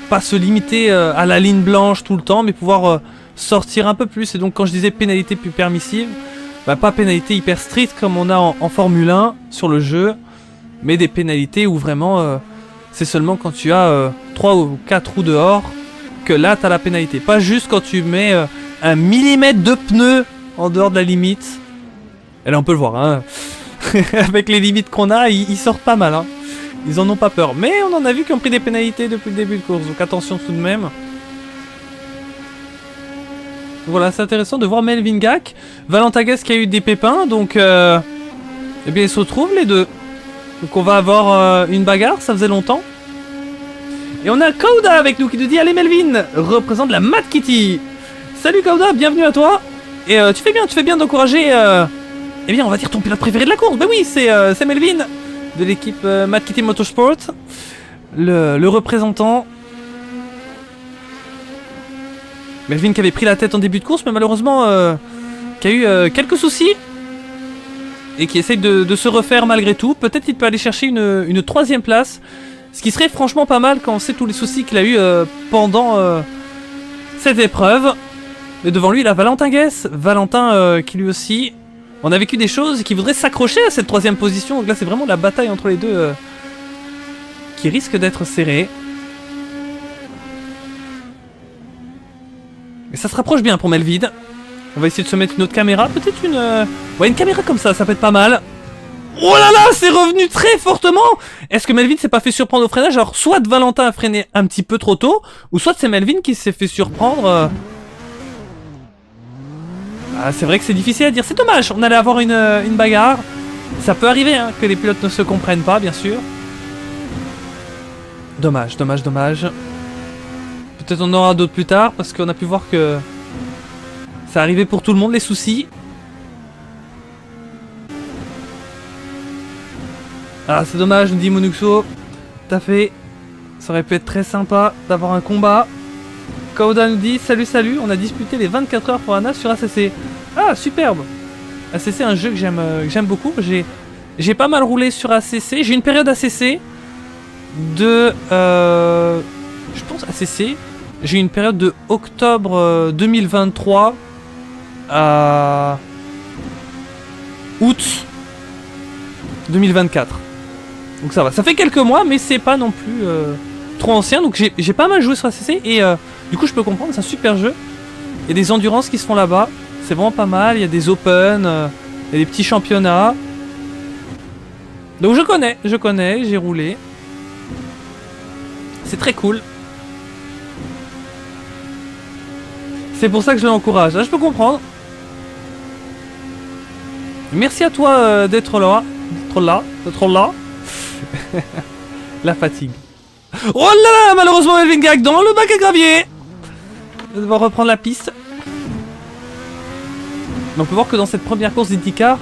pas se limiter à la ligne blanche tout le temps, mais pouvoir sortir un peu plus. Et donc quand je disais pénalité plus permissive, bah, pas pénalité hyper stricte comme on a en Formule 1 sur le jeu, mais des pénalités où vraiment c'est seulement quand tu as 3 ou 4 roues dehors que là tu as la pénalité. Pas juste quand tu mets 1 millimètre de pneu en dehors de la limite. Et là on peut le voir, hein. Avec les limites qu'on a, ils sortent pas mal, hein. Ils en ont pas peur. Mais on en a vu qui ont pris des pénalités depuis le début de course, donc attention tout de même. Voilà, c'est intéressant de voir Melvin Gak. Valentin Guess qui a eu des pépins, donc eh bien ils se retrouvent les deux. Donc on va avoir une bagarre, ça faisait longtemps. Et on a Kauda avec nous qui nous dit allez Melvin, représente la Mad Kitty. Salut Kauda, bienvenue à toi. Et tu fais bien d'encourager eh bien on va dire ton pilote préféré de la course. Ben oui, c'est Melvin de l'équipe Mad Kitty Motorsport, le représentant. Melvin qui avait pris la tête en début de course mais malheureusement qui a eu quelques soucis. Et qui essaye de se refaire malgré tout. Peut-être qu'il peut aller chercher une 3ème place. Ce qui serait franchement pas mal quand on sait tous les soucis qu'il a eu pendant cette épreuve. Mais devant lui, il a Valentin Guess. Valentin qui lui aussi, on a vécu des choses et qui voudrait s'accrocher à cette 3ème position. Donc là, c'est vraiment la bataille entre les deux qui risque d'être serrée. Et ça se rapproche bien pour Melvin. On va essayer de se mettre une autre caméra, peut-être une... Ouais, une caméra comme ça peut être pas mal. Oh là là, c'est revenu très fortement. Est-ce que Melvin s'est pas fait surprendre au freinage? Alors, soit Valentin a freiné un petit peu trop tôt, ou soit c'est Melvin qui s'est fait surprendre. Ah, c'est vrai que c'est difficile à dire, c'est dommage, on allait avoir une bagarre. Ça peut arriver, hein, que les pilotes ne se comprennent pas, bien sûr. Dommage. Peut-être on aura d'autres plus tard, parce qu'on a pu voir que... ça arrivait pour tout le monde, les soucis. Ah, c'est dommage, nous dit Monuxo. Tout à fait. Ça aurait pu être très sympa d'avoir un combat. Kauda nous dit salut, on a disputé les 24 heures pour Anna sur ACC. Ah, superbe. ACC, un jeu que j'aime beaucoup. J'ai pas mal roulé sur ACC. J'ai une période ACC de... je pense ACC. J'ai une période de octobre 2023 à août 2024. Donc ça va. Ça fait quelques mois, mais c'est pas non plus trop ancien. Donc j'ai pas mal joué sur ACC et du coup je peux comprendre, c'est un super jeu. Il y a des endurances qui se font là-bas. C'est vraiment pas mal. Il y a des open, il y a des petits championnats. Donc je connais, j'ai roulé. C'est très cool. C'est pour ça que je l'encourage. Ah, je peux comprendre. Merci à toi d'être là. D'être là. La fatigue. Oh là là, malheureusement Melvin Gag dans le bac à gravier. On va devoir reprendre la piste. Mais on peut voir que dans cette première course d'IndyCar,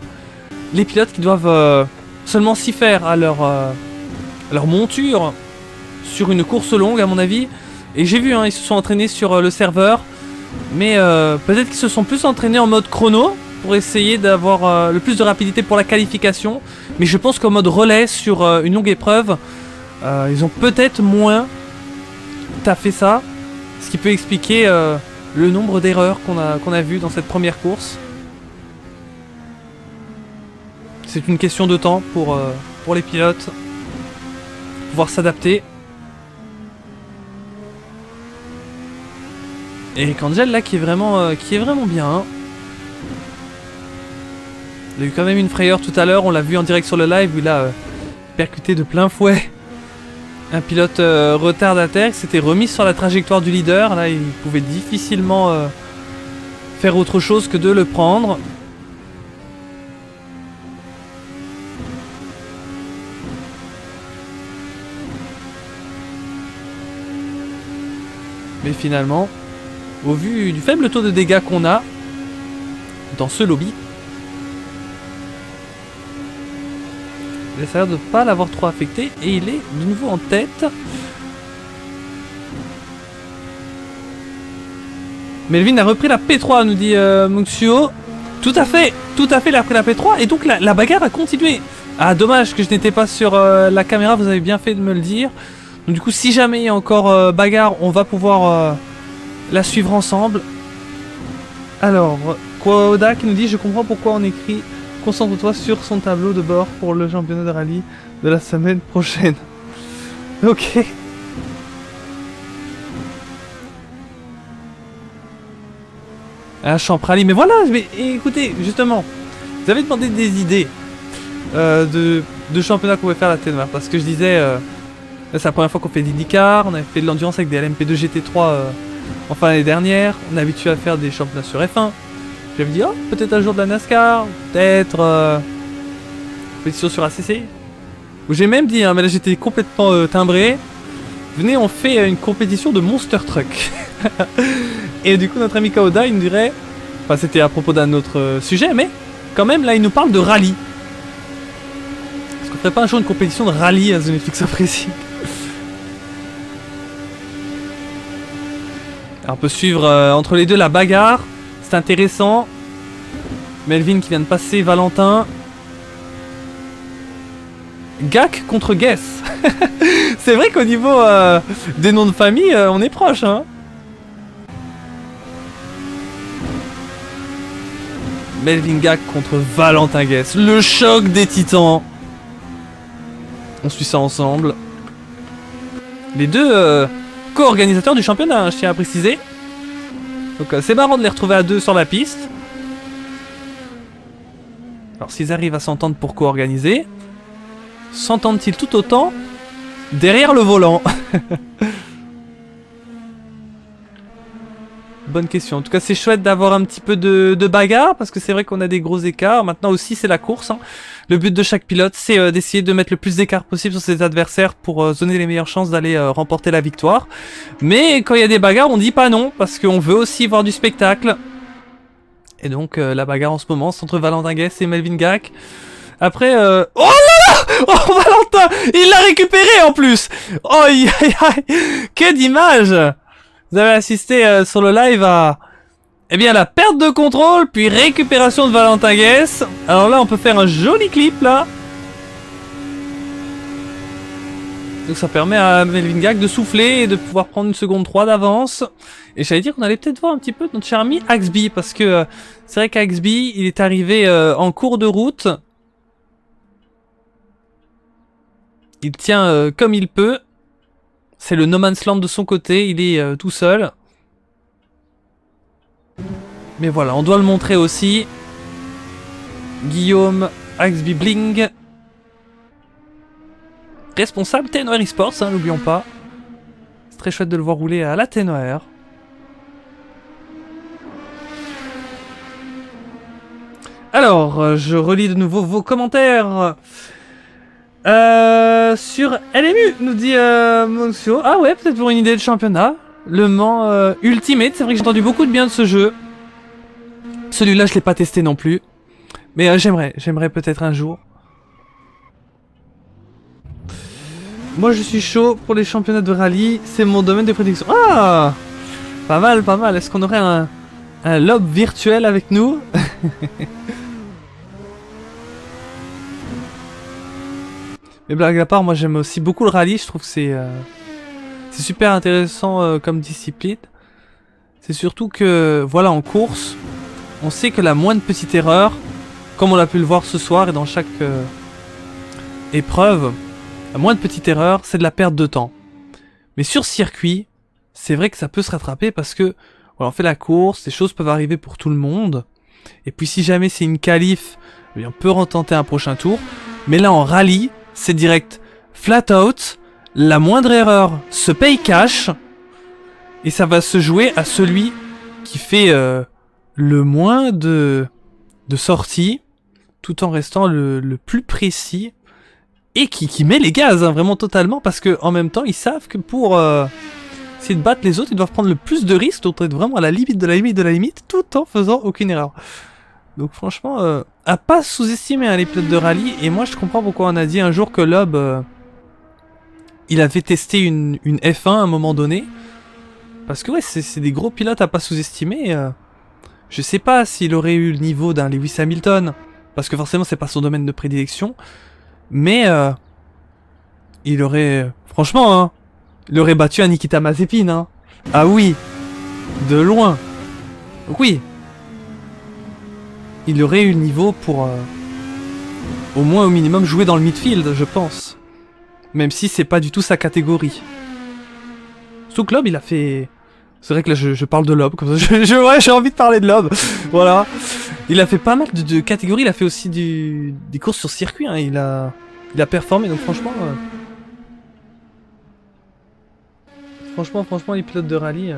les pilotes qui doivent seulement s'y faire à leur monture sur une course longue à mon avis. Et j'ai vu, hein, ils se sont entraînés sur le serveur. Mais peut-être qu'ils se sont plus entraînés en mode chrono pour essayer d'avoir le plus de rapidité pour la qualification. Mais je pense qu'en mode relais sur une longue épreuve, ils ont peut-être moins taffé ça. Ce qui peut expliquer le nombre d'erreurs qu'on a vu dans cette première course. C'est une question de temps pour les pilotes. Pouvoir s'adapter. Eric Angel là qui est vraiment bien. Hein. Il a eu quand même une frayeur tout à l'heure, on l'a vu en direct sur le live où il a percuté de plein fouet un pilote retardataire qui s'était remis sur la trajectoire du leader. Là il pouvait difficilement faire autre chose que de le prendre. Mais finalement, au vu du faible taux de dégâts qu'on a dans ce lobby, il a l'air de ne pas l'avoir trop affecté et il est de nouveau en tête. Melvin a repris la P3, nous dit Muxio. Tout à fait, il a repris la P3 et donc la bagarre a continué. Ah, dommage que je n'étais pas sur la caméra, vous avez bien fait de me le dire. Donc du coup, si jamais il y a encore bagarre, on va pouvoir la suivre ensemble. Alors, Quaoda qui nous dit, je comprends pourquoi on écrit concentre-toi sur son tableau de bord pour le championnat de rallye de la semaine prochaine. Ok. Un champ rallye, mais voilà, mais écoutez, justement, vous avez demandé des idées de championnat qu'on pouvait faire à la Tenmar, parce que je disais, c'est la première fois qu'on fait d'IndyCar, on avait fait de l'endurance avec des LMP2 GT3 enfin l'année dernière, on est habitué à faire des championnats sur F1. J'avais dit, oh, peut-être un jour de la NASCAR, peut-être compétition sur ACC. Ou j'ai même dit, hein, mais là j'étais complètement timbré, venez on fait une compétition de Monster Truck. Et du coup notre ami Kaoda il nous dirait, enfin c'était à propos d'un autre sujet, mais quand même là il nous parle de rallye. Est-ce qu'on ferait pas un jour une compétition de rallye à Zone FX Racing? Alors, on peut suivre entre les deux la bagarre, c'est intéressant. Melvin qui vient de passer Valentin. Gak contre Guess. C'est vrai qu'au niveau des noms de famille, on est proche, hein. Melvin Gak contre Valentin Guess. Le choc des titans. On suit ça ensemble. Les deux co-organisateurs du championnat, hein, je tiens à préciser. Donc c'est marrant de les retrouver à deux sur la piste. Alors s'ils arrivent à s'entendre pour co-organiser, s'entendent-ils tout autant derrière le volant? Bonne question. En tout cas, c'est chouette d'avoir un petit peu de bagarre, parce que c'est vrai qu'on a des gros écarts. Maintenant aussi, c'est la course. Hein. Le but de chaque pilote, c'est d'essayer de mettre le plus d'écart possible sur ses adversaires pour donner les meilleures chances d'aller remporter la victoire. Mais quand il y a des bagarres, on dit pas non, parce qu'on veut aussi voir du spectacle. Et donc, la bagarre en ce moment, c'est entre Valentin Guess et Melvin Gak. Après, oh là là! Oh, Valentin! Il l'a récupéré en plus! Oh, aïe, aïe, aïe! Que d'image! Vous avez assisté sur le live à, eh bien, la perte de contrôle, puis récupération de Valentin Guess. Alors là, on peut faire un joli clip, là. Donc ça permet à Melvin Gak de souffler et de pouvoir prendre une seconde 3 d'avance. Et j'allais dire qu'on allait peut-être voir un petit peu notre cher ami Axby, parce que c'est vrai qu'Axby, il est arrivé en cours de route. Il tient comme il peut. C'est le no man's land de son côté, il est tout seul. Mais voilà, on doit le montrer aussi. Guillaume Axby Bling. Responsable TNOR Esports, hein, n'oublions pas. C'est très chouette de le voir rouler à la TNOR. Alors, je relis de nouveau vos commentaires. Sur LMU, nous dit Monxio. Ah ouais, peut-être pour une idée de championnat. Le Mans Ultimate, c'est vrai que j'ai entendu beaucoup de bien de ce jeu. Celui-là, je l'ai pas testé non plus. Mais j'aimerais peut-être un jour. Moi, je suis chaud pour les championnats de rallye. C'est mon domaine de prédiction. Ah, pas mal, pas mal. Est-ce qu'on aurait un lob virtuel avec nous? Mais blague à part, moi j'aime aussi beaucoup le rallye. Je trouve que c'est super intéressant comme discipline. C'est surtout que, voilà, en course, on sait que la moindre petite erreur, comme on a pu le voir ce soir et dans chaque épreuve, la moindre petite erreur, c'est de la perte de temps. Mais sur circuit, c'est vrai que ça peut se rattraper parce que voilà, on fait la course, les choses peuvent arriver pour tout le monde. Et puis si jamais c'est une qualif, eh bien, on peut retenter un prochain tour. Mais là en rallye, c'est direct flat out, la moindre erreur se paye cash, et ça va se jouer à celui qui fait le moins de sorties, tout en restant le plus précis, et qui met les gaz, hein, vraiment totalement, parce que en même temps, ils savent que pour essayer de battre les autres, ils doivent prendre le plus de risques, donc être vraiment à la limite de la limite de la limite, tout en faisant aucune erreur. Donc franchement, à pas sous-estimer hein, les pilotes de rallye. Et moi je comprends pourquoi on a dit un jour que Lob, il avait testé une F1 à un moment donné. Parce que ouais, c'est des gros pilotes à pas sous-estimer. Je sais pas s'il aurait eu le niveau d'un Lewis Hamilton. Parce que forcément c'est pas son domaine de prédilection. Mais il aurait... franchement, hein, il aurait battu un Nikita Mazepin. Hein. Ah oui, de loin. Oui. Il aurait eu le niveau pour au moins au minimum jouer dans le midfield, je pense. Même si c'est pas du tout sa catégorie. Surtout que Lob, il a fait... C'est vrai que là je parle de Lob, comme ça ouais, j'ai envie de parler de Lob. Voilà. Il a fait pas mal de catégories, il a fait aussi des courses sur circuit, hein. Il a performé, donc franchement... Franchement, les pilotes de rallye...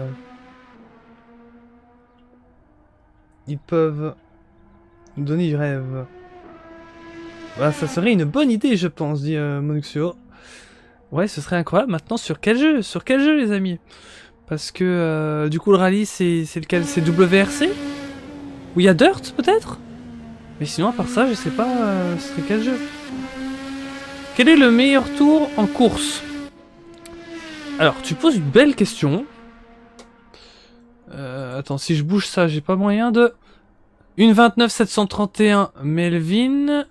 ils peuvent... nous donner du rêve. Bah, ça serait une bonne idée, je pense, dit Monuxio. Ouais, ce serait incroyable. Maintenant, sur quel jeu? Sur quel jeu, les amis? Parce que, du coup, le rallye, c'est lequel? C'est WRC? Ou il y a Dirt, peut-être? Mais sinon, à part ça, je sais pas, ce serait quel jeu? Quel est le meilleur tour en course? Alors, tu poses une belle question. Attends, si je bouge ça, j'ai pas moyen de... Une 29 731 Melvin.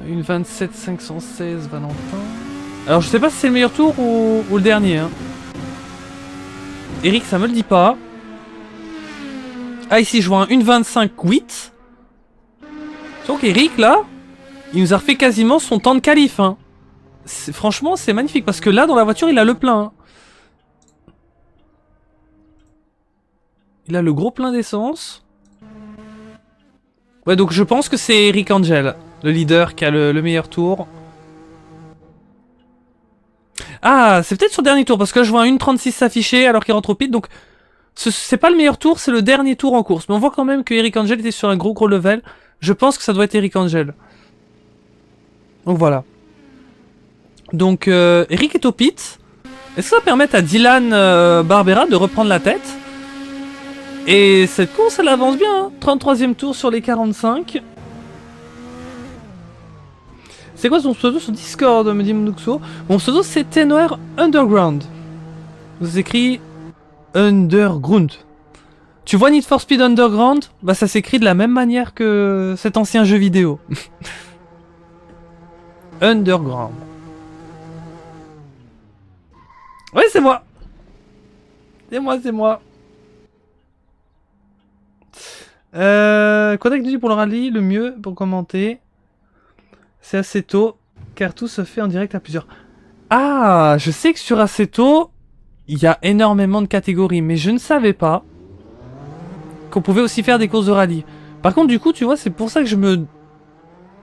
Une 27 516 Valentin. Alors je sais pas si c'est le meilleur tour ou le dernier. Hein. Eric, ça me le dit pas. Ah ici je vois un 1,25 8. Donc Eric là, il nous a refait quasiment son temps de qualif. Hein. Franchement c'est magnifique parce que là dans la voiture il a le plein. Hein. Il a le gros plein d'essence. Ouais donc je pense que c'est Eric Angel. Le leader qui a le meilleur tour. Ah, c'est peut-être sur le dernier tour, parce que là je vois un 1,36 s'afficher alors qu'il rentre au pit, donc c'est pas le meilleur tour, c'est le dernier tour en course. Mais on voit quand même que Eric Angel était sur un gros level. Je pense que ça doit être Eric Angel. Donc voilà. Donc Eric est au pit. Est-ce que ça va permettre à Dylan Barbera de reprendre la tête? Et cette course elle avance bien, hein. 33e tour sur les 45. C'est quoi son pseudo sur Discord, me dit Mnuxo? Mon pseudo c'est TNOR Underground. Vous écrit Underground. Tu vois Need for Speed Underground? Bah ça s'écrit de la même manière que cet ancien jeu vidéo. Underground. Ouais c'est moi. C'est moi. Contact pour le rallye, le mieux pour commenter. c'est Assetto, car tout se fait en direct à plusieurs. Ah, je sais que sur Assetto, il y a énormément de catégories, mais je ne savais pas qu'on pouvait aussi faire des courses de rallye. Par contre, du coup, tu vois, c'est pour ça que je me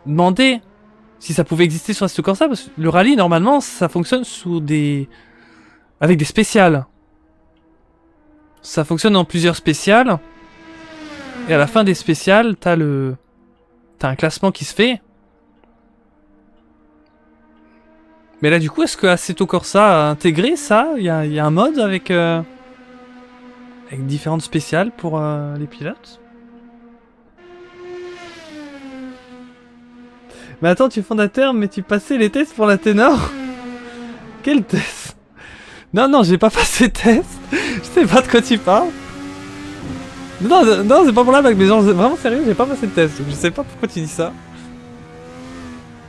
demandais si ça pouvait exister sur Assetto Corsa, parce que le rallye, normalement, ça fonctionne sous des... avec des spéciales. Ça fonctionne en plusieurs spéciales. Et à la fin des spéciales, t'as un classement qui se fait. Mais là, du coup, est-ce que Assetto Corsa a intégré ça? Il y a un mode avec différentes spéciales pour les pilotes? Mais attends, tu es fondateur, mais tu passais les tests pour la ténor? Quel test? Non, j'ai pas passé de test. Je sais pas de quoi tu parles. Non, c'est pas pour la blague, mais genre, vraiment sérieux, j'ai pas passé de test. Je sais pas pourquoi tu dis ça.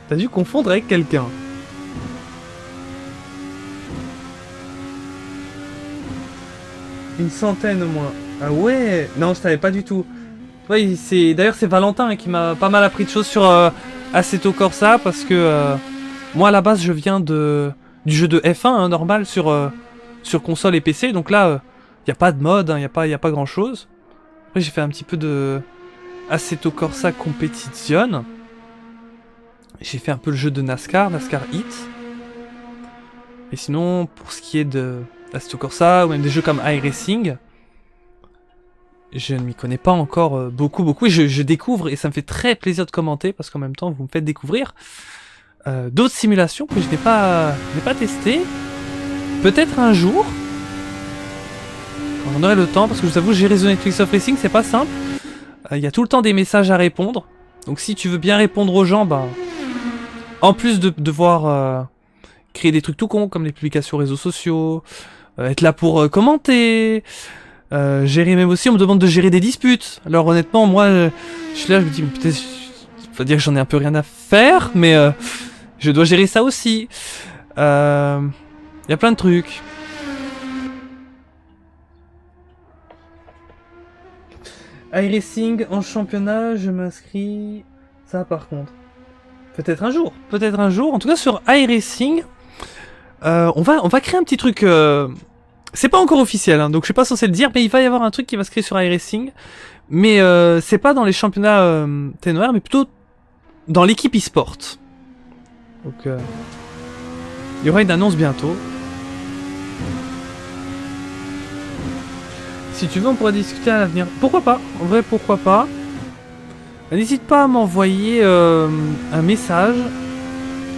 T'as dû confondre avec quelqu'un. Une centaine au moins. Ah ouais. Non, je savais pas du tout. Ouais, d'ailleurs, c'est Valentin qui m'a pas mal appris de choses sur Assetto Corsa, parce que moi, à la base, je viens du jeu de F1, hein, normal, sur console et PC. Donc là, y a pas de mode, hein, y a pas grand chose. Après, j'ai fait un petit peu de Assetto Corsa Competition. J'ai fait un peu le jeu de NASCAR Heat. Et sinon, pour ce qui est de Assetto Corsa, ou même des jeux comme iRacing, je ne m'y connais pas encore beaucoup. Et je découvre, et ça me fait très plaisir de commenter, parce qu'en même temps, vous me faites découvrir d'autres simulations que je n'ai pas testées. Peut-être un jour. On aurait le temps, parce que je vous avoue, gérer The Netflix of Racing, c'est pas simple. Il y a tout le temps des messages à répondre. Donc si tu veux bien répondre aux gens, bah, en plus de devoir créer des trucs tout cons, comme les publications réseaux sociaux, être là pour commenter, gérer même aussi, on me demande de gérer des disputes. Alors honnêtement, moi, je suis là, je me dis, peut-être, faut dire que j'en ai un peu rien à faire, mais je dois gérer ça aussi. Il y a plein de trucs. iRacing en championnat, je m'inscris. Ça par contre. Peut-être un jour. En tout cas sur iRacing, on va créer un petit truc. C'est pas encore officiel, hein, donc je suis pas censé le dire, mais il va y avoir un truc qui va se créer sur iRacing. Mais c'est pas dans les championnats TNOR, mais plutôt dans l'équipe e-sport. Donc il y aura une annonce bientôt. Si tu veux, on pourra discuter à l'avenir. Pourquoi pas? En vrai, pourquoi pas? N'hésite pas à m'envoyer un message.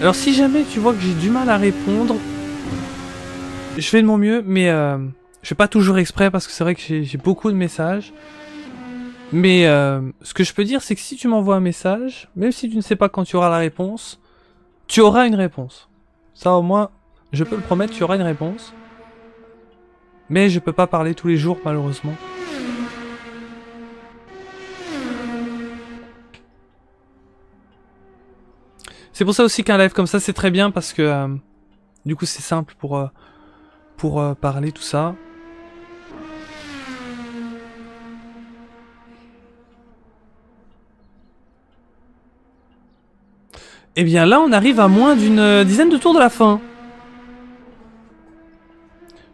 Alors, si jamais tu vois que j'ai du mal à répondre, je fais de mon mieux, mais je fais pas toujours exprès parce que c'est vrai que j'ai beaucoup de messages. Mais ce que je peux dire, c'est que si tu m'envoies un message, même si tu ne sais pas quand tu auras la réponse, tu auras une réponse. Ça, au moins, je peux le promettre, tu auras une réponse. Mais je peux pas parler tous les jours, malheureusement. C'est pour ça aussi qu'un live comme ça, c'est très bien, parce que du coup, c'est simple pour parler, tout ça. Et bien là, on arrive à moins d'une dizaine de tours de la fin.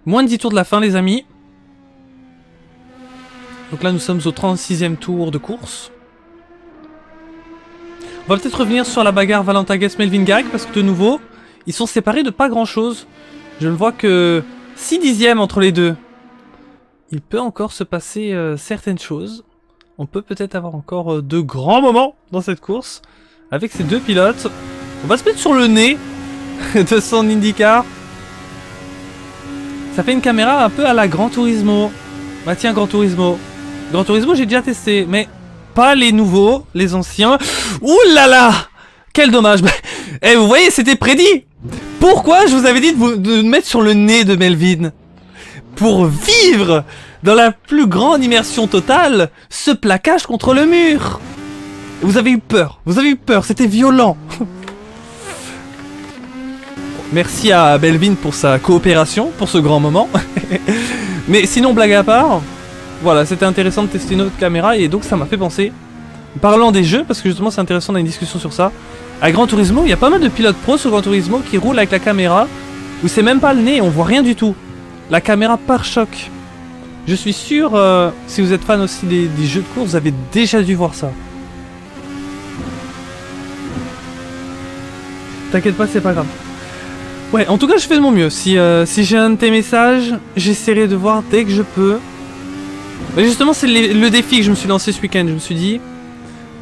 Moins de 10 tours de la fin, les amis. Donc là, nous sommes au 36e tour de course. On va peut-être revenir sur la bagarre Valentin Guess-Melvin Gag, parce que de nouveau, ils sont séparés de pas grand-chose. Je ne vois que 6 dixièmes entre les deux. Il peut encore se passer certaines choses. On peut peut-être avoir encore de grands moments dans cette course. Avec ces deux pilotes. On va se mettre sur le nez de son IndyCar. Ça fait une caméra un peu à la Gran Turismo. Bah tiens, Gran Turismo. Gran Turismo, j'ai déjà testé, mais pas les nouveaux, les anciens. Ouh là là! Quel dommage. Eh, vous voyez, c'était prédit. Pourquoi je vous avais dit de mettre sur le nez de Melvin? Pour vivre dans la plus grande immersion totale ce plaquage contre le mur. Vous avez eu peur, c'était violent. Merci à Melvin pour sa coopération, pour ce grand moment. Mais sinon, blague à part, voilà, c'était intéressant de tester une autre caméra et donc ça m'a fait penser, parlant des jeux, parce que justement c'est intéressant d'avoir une discussion sur ça, À Gran Turismo, il y a pas mal de pilotes pro sur Gran Turismo qui roulent avec la caméra, où c'est même pas le nez, on voit rien du tout. La caméra pare-choc. Je suis sûr, si vous êtes fan aussi des jeux de course, vous avez déjà dû voir ça. T'inquiète pas, c'est pas grave. Ouais, en tout cas, je fais de mon mieux. Si j'ai un de tes messages, j'essaierai de voir dès que je peux. Mais justement, c'est le défi que je me suis lancé ce week-end. Je me suis dit,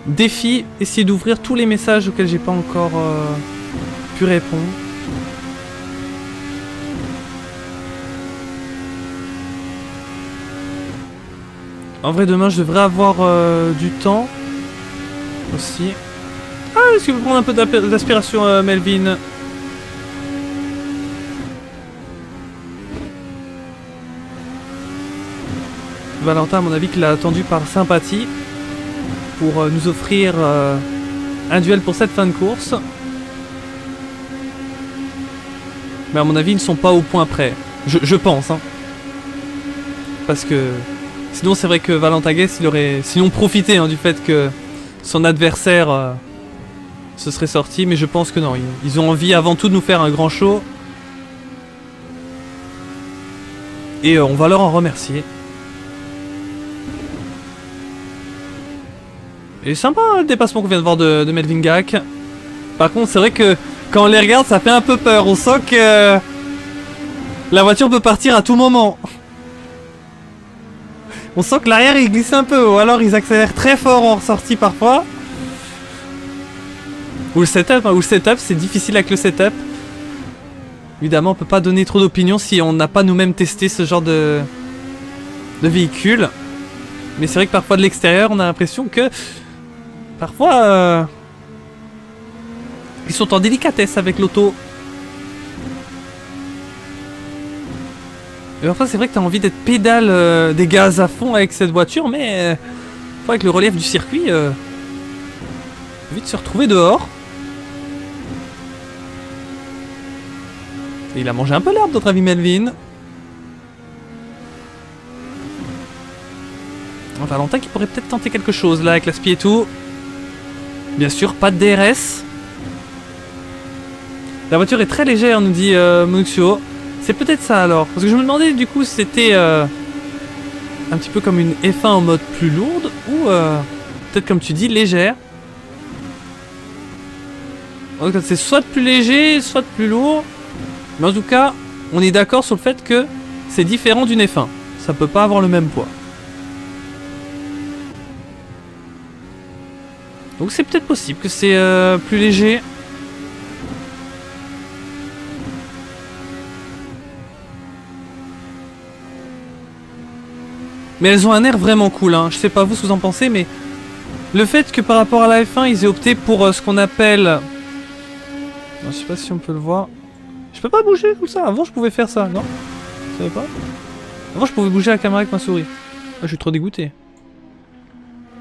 défi, essayer d'ouvrir tous les messages auxquels j'ai pas encore pu répondre. En vrai, demain, je devrais avoir du temps aussi. Ah, est-ce que vous prendre un peu d'aspiration, Melvin? Valentin, à mon avis, qu'il l'a attendu par sympathie pour nous offrir un duel pour cette fin de course. Mais à mon avis, ils ne sont pas au point près. Je pense, hein. Parce que sinon, c'est vrai que Valentin Guess, il aurait sinon profité du fait que son adversaire se serait sorti. Mais je pense que non, ils ont envie avant tout de nous faire un grand show. Et on va leur en remercier. Et sympa le dépassement qu'on vient de voir de Melvin Gak. Par contre, c'est vrai que quand on les regarde, ça fait un peu peur. On sent que la voiture peut partir à tout moment. On sent que l'arrière il glisse un peu, ou alors ils accélèrent très fort en ressortie parfois. Ou le setup, c'est difficile avec le setup. Évidemment, on peut pas donner trop d'opinions si on n'a pas nous-mêmes testé ce genre de véhicule. Mais c'est vrai que parfois de l'extérieur, on a l'impression que parfois ils sont en délicatesse avec l'auto. Et parfois c'est vrai que tu as envie d'être pédale des gaz à fond avec cette voiture, mais avec le relief du circuit, vite se retrouver dehors. Et il a mangé un peu l'herbe, notre ami Melvin. Valentin qui pourrait peut-être tenter quelque chose là avec la SPI et tout. Bien sûr, pas de DRS. La voiture est très légère, nous dit Monuxio. C'est peut-être ça alors. Parce que je me demandais du coup si c'était un petit peu comme une F1 en mode plus lourde ou peut-être comme tu dis légère. C'est soit de plus léger, soit de plus lourd. Mais en tout cas, on est d'accord sur le fait que c'est différent d'une F1. Ça peut pas avoir le même poids. Donc c'est peut-être possible que c'est plus léger. Mais elles ont un air vraiment cool, hein. Je sais pas vous ce que vous en pensez, mais le fait que par rapport à la F1, ils aient opté pour ce qu'on appelle... Non, je sais pas si on peut le voir. Je peux pas bouger comme ça. Avant, je pouvais faire ça, non? Vous savez pas? Avant, je pouvais bouger la caméra avec ma souris. Ah, je suis trop dégoûté.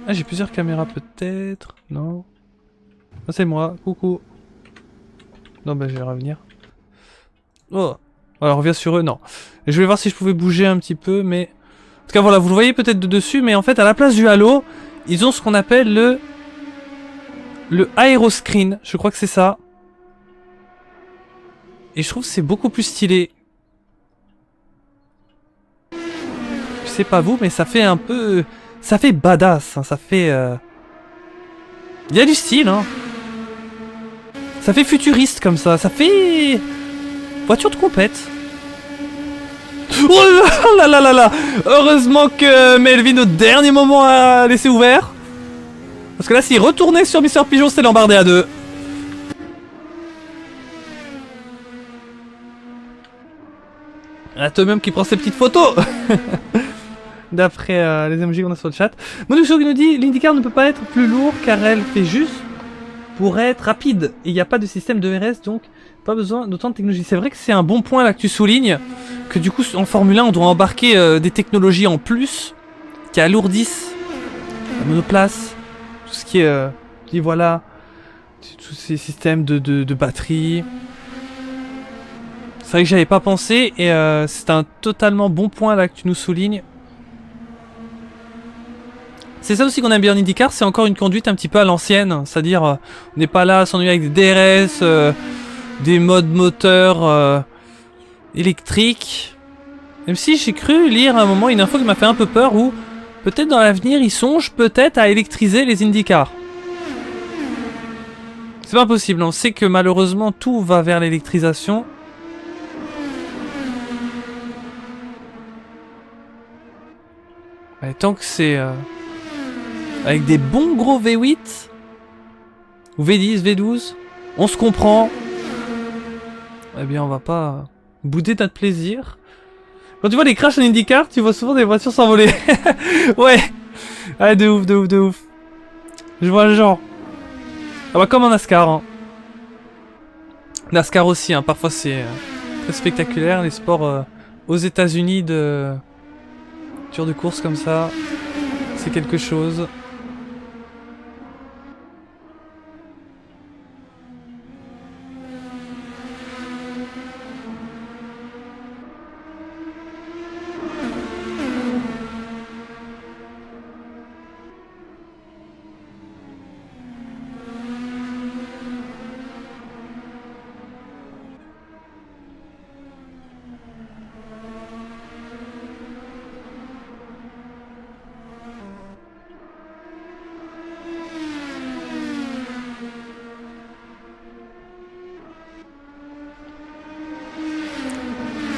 Ah, j'ai plusieurs caméras peut-être. Non. Ah, c'est moi. Coucou. Non, bah, je vais revenir. Oh. Alors, on revient sur eux. Non. Je voulais voir si je pouvais bouger un petit peu, mais... En tout cas, voilà, vous le voyez peut-être de dessus, mais en fait, à la place du halo, ils ont ce qu'on appelle le aéroscreen. Je crois que c'est ça. Et je trouve que c'est beaucoup plus stylé. Je sais pas vous, mais ça fait un peu... Ça fait badass, hein, ça fait... Il y a du style, hein. Ça fait futuriste comme ça, ça fait... Voiture de compète. Oh là là là là. Heureusement que Melvin au dernier moment a laissé ouvert. Parce que là, s'il retournait sur Mister Pigeon, c'était l'embardé à deux. Atomium qui prend ses petites photos. D'après les emojis qu'on a sur le chat. Monuxo qui nous dit l'IndyCar ne peut pas être plus lourd car elle fait juste pour être rapide. Et il n'y a pas de système de RS, donc pas besoin d'autant de technologie. C'est vrai que c'est un bon point là que tu soulignes. Que du coup en Formule 1 on doit embarquer des technologies en plus qui alourdissent la monoplace. Tout ce qui est... voilà. Tous ces systèmes de batterie. C'est vrai que j'avais pas pensé et c'est un totalement bon point là que tu nous soulignes. C'est ça aussi qu'on aime bien en IndyCar, c'est encore une conduite un petit peu à l'ancienne. C'est-à-dire, on n'est pas là à s'ennuyer avec des DRS, des modes moteurs électriques. Même si j'ai cru lire à un moment une info qui m'a fait un peu peur où peut-être dans l'avenir ils songent peut-être à électriser les IndyCar. C'est pas possible, on sait que malheureusement tout va vers l'électrisation. Et tant que c'est avec des bons gros V8 ou V10, V12, on se comprend. Eh bien on va pas bouder notre plaisir. Quand tu vois les crashs en IndyCar, tu vois souvent des voitures s'envoler. Ouais. Ah, de ouf, de ouf, de ouf. Je vois le genre. Ah bah comme en NASCAR. Hein. NASCAR aussi, hein. Parfois c'est très spectaculaire. Les sports aux États-Unis de voitures de course comme ça, c'est quelque chose.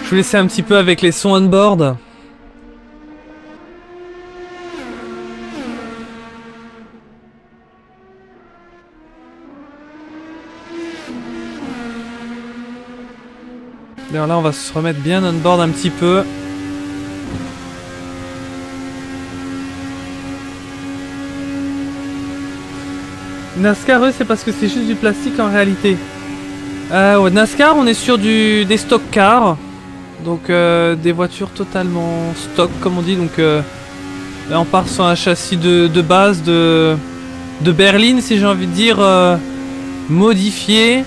Je vous laissais un petit peu avec les sons on board. D'ailleurs là on va se remettre bien on board un petit peu. NASCAR eux c'est parce que c'est juste du plastique en réalité. Ouais, NASCAR on est sur des stock cars. Donc des voitures totalement stock comme on dit. Donc là on part sur un châssis de base de berline si j'ai envie de dire modifié.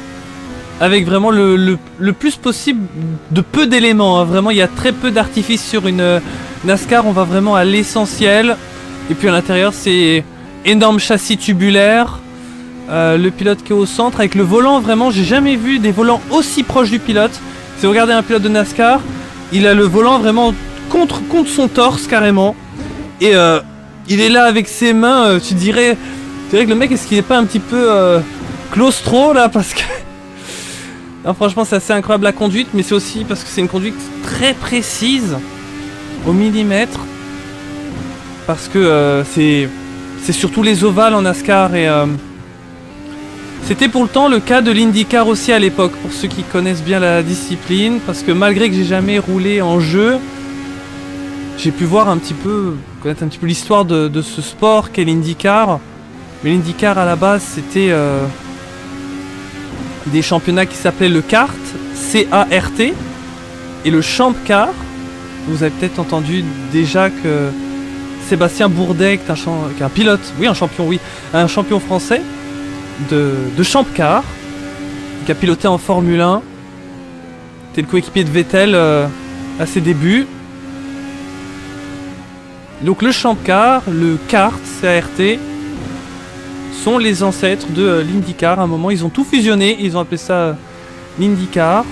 Avec vraiment le plus possible de peu d'éléments. Hein. Vraiment il y a très peu d'artifices sur une NASCAR. On va vraiment à l'essentiel. Et puis à l'intérieur c'est énorme châssis tubulaire. Le pilote qui est au centre avec le volant. Vraiment j'ai jamais vu des volants aussi proches du pilote. Si vous regardez un pilote de NASCAR, il a le volant vraiment contre son torse carrément. Et il est là avec ses mains, tu dirais que le mec, est-ce qu'il n'est pas un petit peu claustro là parce que... Non, franchement c'est assez incroyable la conduite, mais c'est aussi parce que c'est une conduite très précise, au millimètre. Parce que c'est surtout les ovales en NASCAR et... C'était pour le temps le cas de l'IndyCar aussi à l'époque, pour ceux qui connaissent bien la discipline, parce que malgré que j'ai jamais roulé en jeu, j'ai pu voir un petit peu, connaître un petit peu l'histoire de ce sport qu'est l'IndyCar. Mais l'IndyCar à la base c'était des championnats qui s'appelaient le kart, C-A-R-T, et le Champ Car. Vous avez peut-être entendu déjà que Sébastien Bourdet, qui est un pilote, oui un champion français, de Champ Car, qui a piloté en Formule 1. C'était le coéquipier de Vettel à ses débuts. Donc le Champ Car, le kart, CART, sont les ancêtres de l'IndyCar. À un moment, ils ont tout fusionné, ils ont appelé ça l'IndyCar.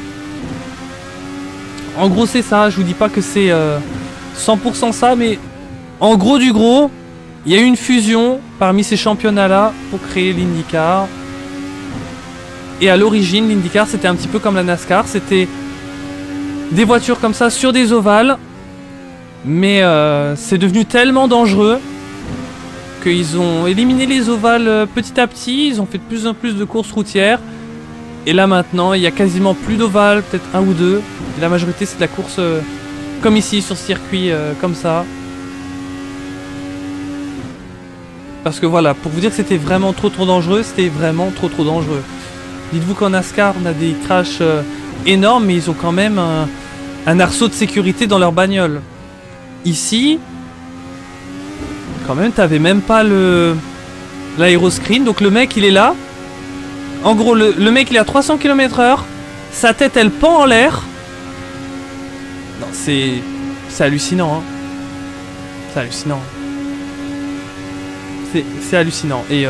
En gros, c'est ça. Je vous dis pas que c'est 100% ça, mais en gros du gros, il y a eu une fusion parmi ces championnats-là pour créer l'IndyCar. Et à l'origine, l'IndyCar, c'était un petit peu comme la NASCAR. C'était des voitures comme ça sur des ovales. Mais c'est devenu tellement dangereux qu'ils ont éliminé les ovales petit à petit. Ils ont fait de plus en plus de courses routières. Et là maintenant, il y a quasiment plus d'ovales, peut-être un ou deux. Et la majorité, c'est de la course comme ici, sur circuit, comme ça. Parce que voilà, pour vous dire que c'était vraiment trop dangereux, c'était vraiment trop dangereux. Dites-vous qu'en NASCAR, on a des crashs énormes, mais ils ont quand même un arceau de sécurité dans leur bagnole. Ici, quand même, t'avais même pas l'aéroscreen, donc le mec, il est là. En gros, le mec, il est à 300 km/h, sa tête, elle pend en l'air. Non, c'est hallucinant, hein. C'est hallucinant. C'est hallucinant. Et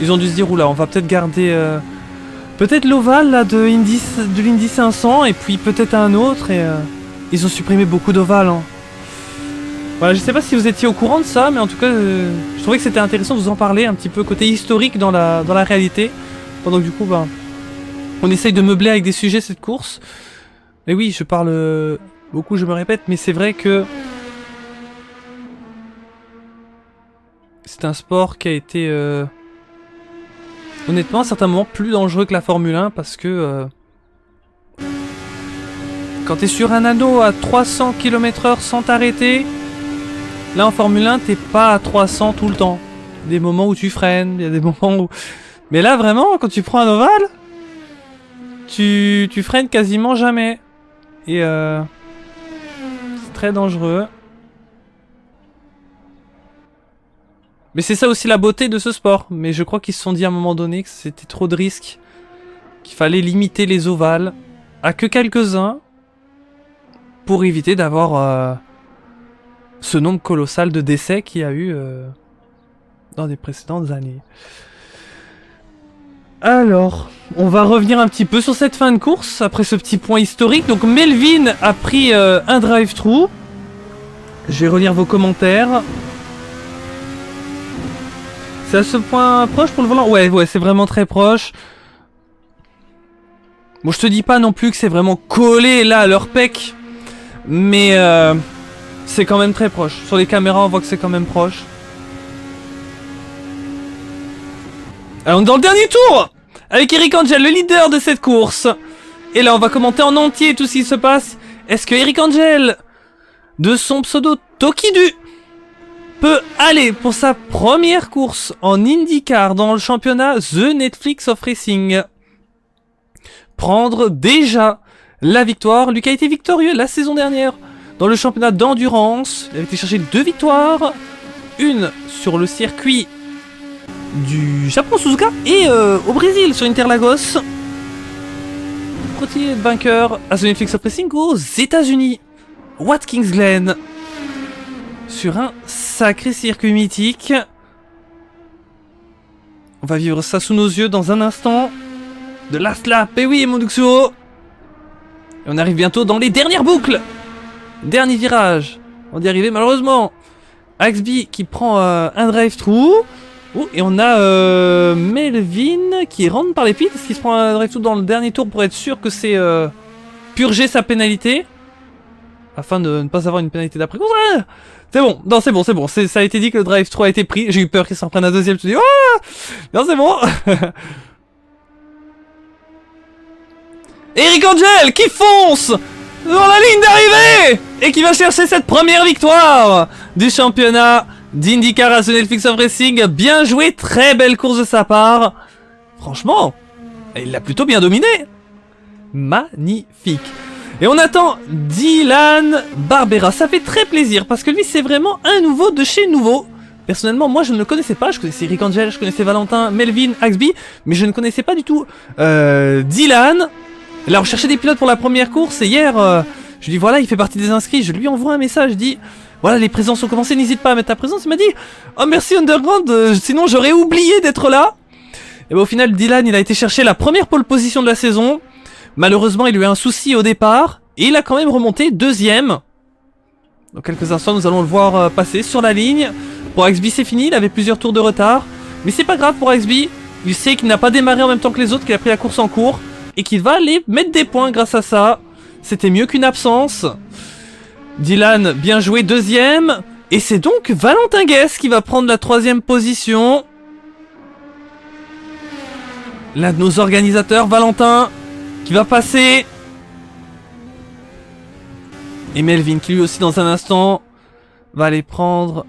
ils ont dû se dire, oula, on va peut-être garder... peut-être l'ovale là de l'Indy 500 et puis peut-être un autre. Et ils ont supprimé beaucoup d'ovales. Hein. Voilà, je sais pas si vous étiez au courant de ça, mais en tout cas, je trouvais que c'était intéressant de vous en parler un petit peu côté historique dans la réalité. Pendant que du coup, ben, on essaye de meubler avec des sujets cette course. Mais oui, je parle beaucoup, je me répète, mais c'est vrai que c'est un sport qui a été, honnêtement, à certains moments, plus dangereux que la Formule 1 parce que quand t'es sur un anneau à 300 km/h sans t'arrêter, là en Formule 1, t'es pas à 300 tout le temps. Il y a des moments où tu freines, il y a des moments où... Mais là, vraiment, quand tu prends un ovale, tu freines quasiment jamais. Et c'est très dangereux. Mais c'est ça aussi la beauté de ce sport. Mais je crois qu'ils se sont dit à un moment donné que c'était trop de risques. Qu'il fallait limiter les ovales à que quelques-uns. Pour éviter d'avoir ce nombre colossal de décès qu'il y a eu dans des précédentes années. Alors, on va revenir un petit peu sur cette fin de course, après ce petit point historique. Donc Melvin a pris un drive-thru. Je vais relire vos commentaires. C'est à ce point proche pour le volant? Ouais, c'est vraiment très proche. Bon, je te dis pas non plus que c'est vraiment collé là à leur pec. Mais c'est quand même très proche. Sur les caméras, on voit que c'est quand même proche. Alors, on est dans le dernier tour avec Eric Angel, le leader de cette course. Et là, on va commenter en entier tout ce qui se passe. Est-ce que Eric Angel, de son pseudo Tokidu, peut aller pour sa première course en IndyCar dans le championnat The Netflix of Racing? Prendre déjà la victoire. Lui qui a été victorieux la saison dernière dans le championnat d'endurance. Il a été chercher 2 victoires. Une sur le circuit du Japon Suzuka et au Brésil sur Interlagos. Premier vainqueur à The Netflix of Racing aux États-Unis. Watkins Glen. Sur un sacré circuit mythique. On va vivre ça sous nos yeux dans un instant. De last lap, et oui mon Duxuo. Et on arrive bientôt dans les dernières boucles. Dernier virage. On y arriver malheureusement. Axby qui prend un drive-thru. Oh, et on a Melvin qui rentre par les pits. Est-ce qu'il se prend un drive-thru dans le dernier tour pour être sûr que c'est purger sa pénalité? Afin de ne pas avoir une pénalité d'après-course. Ah, c'est bon, non c'est bon, c'est bon. Ça a été dit que le drive-thru a été pris. J'ai eu peur qu'il s'en prenne un deuxième. Je me suis dit, oh non c'est bon. Eric Angel qui fonce dans la ligne d'arrivée et qui va chercher cette première victoire du championnat d'IndyCar à The Netflix of Racing. Bien joué, très belle course de sa part. Franchement, il l'a plutôt bien dominé. Magnifique. Et on attend Dylan Barbera. Ça fait très plaisir parce que lui c'est vraiment un nouveau de chez nouveau. Personnellement, moi je ne le connaissais pas. Je connaissais Eric Angel, je connaissais Valentin, Melvin, Axby, mais je ne connaissais pas du tout Dylan. Là on cherchait des pilotes pour la première course et hier je lui dis voilà il fait partie des inscrits, je lui envoie un message, je dis voilà les présences ont commencé, n'hésite pas à mettre ta présence. Il m'a dit oh merci Underground, sinon j'aurais oublié d'être là. Et ben au final Dylan il a été chercher la première pole position de la saison. Malheureusement il a eu un souci au départ et il a quand même remonté deuxième. Dans quelques instants nous allons le voir passer sur la ligne. Pour Axby c'est fini, il avait plusieurs tours de retard. Mais c'est pas grave pour Axby, il sait qu'il n'a pas démarré en même temps que les autres, qu'il a pris la course en cours. Et qu'il va aller mettre des points grâce à ça. C'était mieux qu'une absence. Dylan, bien joué, deuxième. Et c'est donc Valentin Guess qui va prendre la troisième position. L'un de nos organisateurs, Valentin, qui va passer. Et Melvin, qui lui aussi dans un instant va aller prendre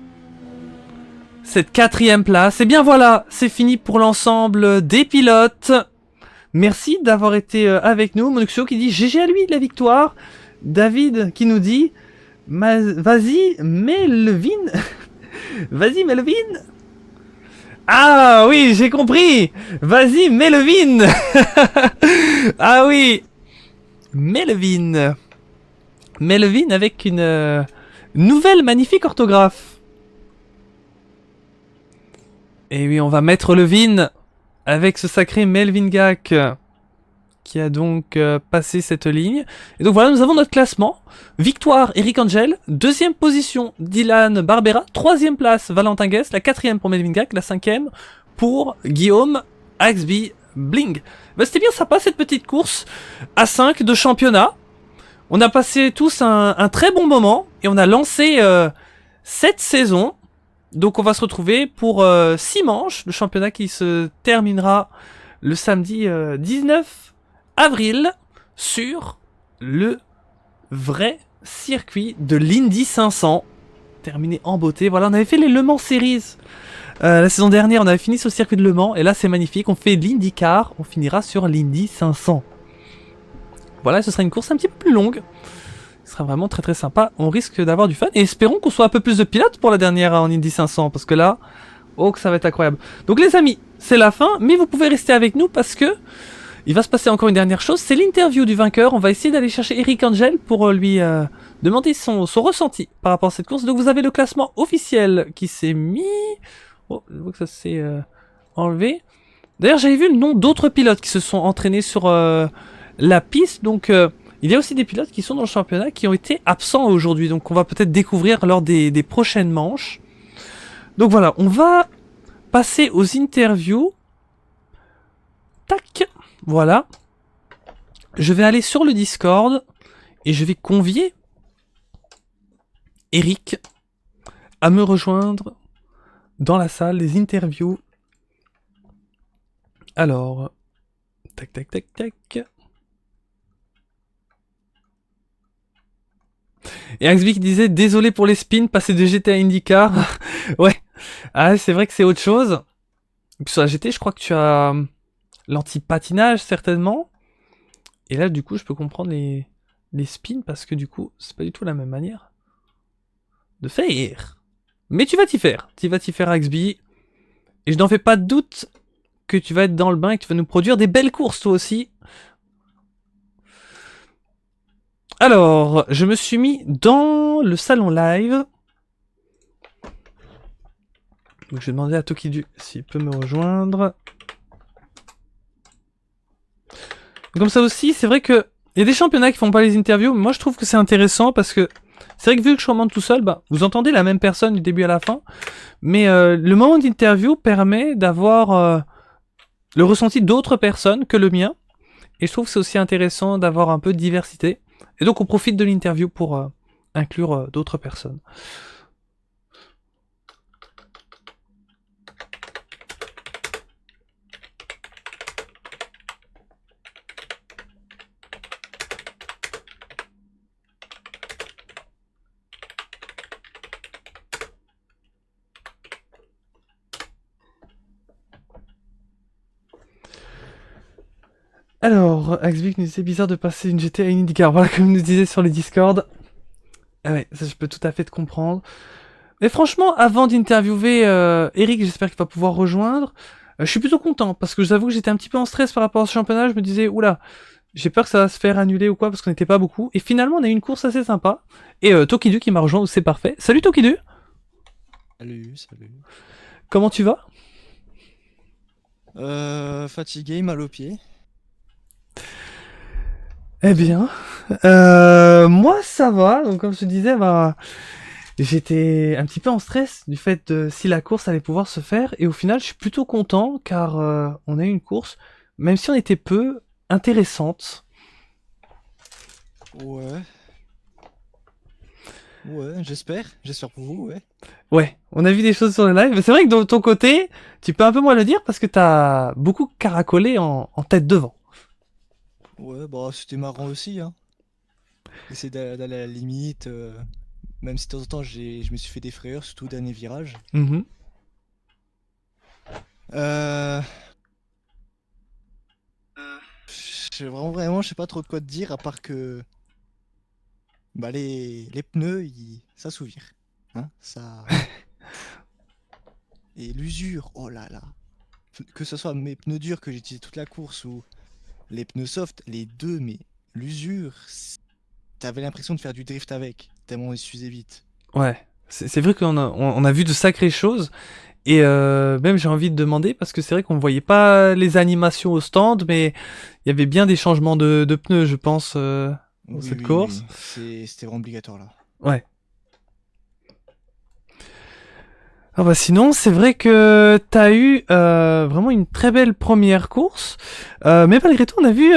cette quatrième place. Et bien voilà, c'est fini pour l'ensemble des pilotes. Merci d'avoir été avec nous. Monuxio qui dit GG à lui la victoire. David qui nous dit vas-y Melvin. Vas-y Melvin. Ah oui j'ai compris. Vas-y Melvin. Ah oui Melvin. Melvin avec une nouvelle magnifique orthographe. Et oui, on va mettre le Vin avec ce sacré Melvin Gak qui a donc passé cette ligne. Et donc voilà, nous avons notre classement. Victoire, Eric Angel. Deuxième position, Dylan Barbera. Troisième place, Valentin Guess. La quatrième pour Melvin Gak. La cinquième pour Guillaume Axby Bling. Bah, c'était bien sympa cette petite course à 5 de championnat. On a passé tous un très bon moment et on a lancé cette saison. Donc on va se retrouver pour 6 manches. Le championnat qui se terminera le samedi 19 avril sur le vrai circuit de l'Indy 500. Terminé en beauté. Voilà, on avait fait les Le Mans Series. La saison dernière, on avait fini sur le circuit de Le Mans. Et là, c'est magnifique. On fait l'IndyCar. On finira sur l'Indy 500. Voilà, ce sera une course un petit peu plus longue. Ce sera vraiment très très sympa. On risque d'avoir du fun. Et espérons qu'on soit un peu plus de pilotes pour la dernière en Indy 500. Parce que là, oh que ça va être incroyable. Donc les amis, c'est la fin. Mais vous pouvez rester avec nous parce que il va se passer encore une dernière chose. C'est l'interview du vainqueur. On va essayer d'aller chercher Eric Angel pour lui demander son ressenti par rapport à cette course. Donc vous avez le classement officiel qui s'est mis... Oh, je vois que ça s'est enlevé. D'ailleurs, j'avais vu le nom d'autres pilotes qui se sont entraînés sur la piste. Donc, il y a aussi des pilotes qui sont dans le championnat qui ont été absents aujourd'hui. Donc, on va peut-être découvrir lors des prochaines manches. Donc voilà, on va passer aux interviews. Tac, voilà. Je vais aller sur le Discord et je vais convier Eric à me rejoindre dans la salle des interviews. Alors, tac, tac, tac, tac. Et Axby qui disait désolé pour les spins, passer de GT à IndyCar. Ouais, ah, c'est vrai que c'est autre chose. Puis sur la GT, je crois que tu as l'anti-patinage certainement. Et là, du coup, je peux comprendre les spins parce que du coup, c'est pas du tout la même manière de faire. Mais tu vas t'y faire. Tu vas t'y faire, Axby. Et je n'en fais pas de doute que tu vas être dans le bain et que tu vas nous produire des belles courses toi aussi. Alors, je me suis mis dans le salon live. Donc je vais demander à Tokidu s'il peut me rejoindre. Comme ça aussi, c'est vrai que il y a des championnats qui font pas les interviews, mais moi je trouve que c'est intéressant parce que c'est vrai que vu que je commande tout seul, bah, vous entendez la même personne du début à la fin, mais le moment d'interview permet d'avoir le ressenti d'autres personnes que le mien, et je trouve que c'est aussi intéressant d'avoir un peu de diversité, et donc on profite de l'interview pour inclure d'autres personnes. Alors, Axby nous disait bizarre de passer une GT à une IndyCar. Voilà, comme il nous disait sur les Discord. Ah ouais, ça je peux tout à fait te comprendre. Mais franchement, avant d'interviewer Eric, j'espère qu'il va pouvoir rejoindre. Je suis plutôt content parce que j'avoue que j'étais un petit peu en stress par rapport à ce championnat. Je me disais, oula, j'ai peur que ça va se faire annuler ou quoi parce qu'on n'était pas beaucoup. Et finalement, on a eu une course assez sympa. Et Tokidu qui m'a rejoint, c'est parfait. Salut Tokidu. Salut, salut. Comment tu vas? Fatigué, mal aux pieds. Eh bien, moi ça va. Donc comme je te disais, bah, j'étais un petit peu en stress du fait de si la course allait pouvoir se faire. Et au final, je suis plutôt content car on a eu une course, même si on était peu, intéressante. Ouais, ouais, j'espère. J'espère pour vous, ouais. Ouais, on a vu des choses sur le live. Mais c'est vrai que de ton côté, tu peux un peu moins le dire parce que t'as beaucoup caracolé en tête devant. Ouais, bah c'était marrant aussi, hein. Essayer d'aller à la limite, même si de temps en temps je me suis fait des frayeurs, surtout au dernier virage. Mhm. Euh... Vraiment, je sais pas trop de quoi te dire, à part que bah les pneus, ça souvire. Hein, ça... Et l'usure, oh là là. Que ce soit mes pneus durs que j'ai utilisé toute la course ou les pneus soft, les deux, mais l'usure, t'avais l'impression de faire du drift avec, tellement il s'usait vite. Ouais, c'est vrai qu'on a vu de sacrées choses. Et même j'ai envie de demander, parce que c'est vrai qu'on voyait pas les animations au stand, mais il y avait bien des changements de pneus, je pense, dans Oui, cette oui, course. oui. C'était vraiment obligatoire là. Ouais. Ah bah sinon, c'est vrai que t'as eu vraiment une très belle première course, mais malgré tout, on a vu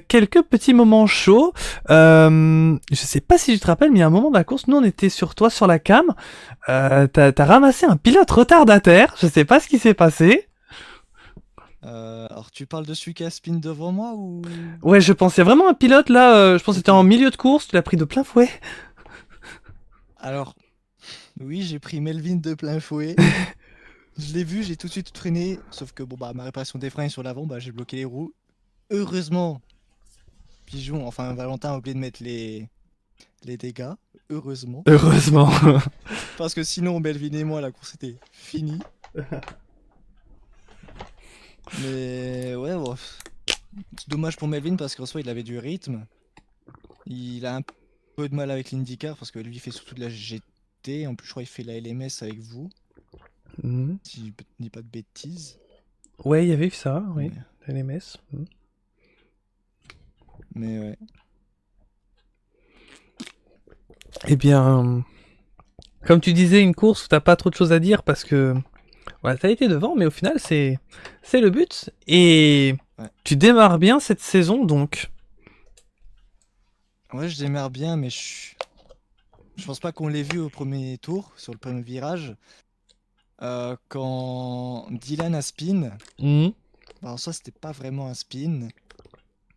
quelques petits moments chauds. Je sais pas si tu te rappelles, mais il y a un moment de la course, nous on était sur toi sur la cam, t'as ramassé un pilote retardataire, je sais pas ce qui s'est passé. Alors, tu parles de celui qui a spin devant moi ou... Ouais, je pense, il y a vraiment un pilote là, je pense que c'était Ok. en milieu de course, tu l'as pris de plein fouet. Alors, oui, j'ai pris Melvin de plein fouet. Je l'ai vu, j'ai tout de suite freiné. Sauf que, bon, bah, ma réparation des freins est sur l'avant, bah, j'ai bloqué les roues. Heureusement, Pigeon, enfin, Valentin a oublié de mettre les dégâts. Heureusement. Heureusement. Parce que sinon, Melvin et moi, la course était finie. Mais ouais, bon, c'est dommage pour Melvin parce qu'en soi, il avait du rythme. Il a un peu de mal avec l'IndyCar parce que lui, il fait surtout de la GT. En plus, je crois qu'il fait la LMS avec vous, Mhm. si je ne dis pas de bêtises. Ouais, il y avait eu ça, oui, Mais, LMS. Mhm. mais ouais. Eh bien, comme tu disais, une course où t'as pas trop de choses à dire parce que ouais, t'as été devant, mais au final, c'est le but. Et Ouais. tu démarres bien cette saison, donc. Ouais, je démarre bien, mais je pense pas qu'on l'ait vu au premier tour, sur le premier virage. Quand Dylan a spin, Mhm. bah, en soi, c'était pas vraiment un spin.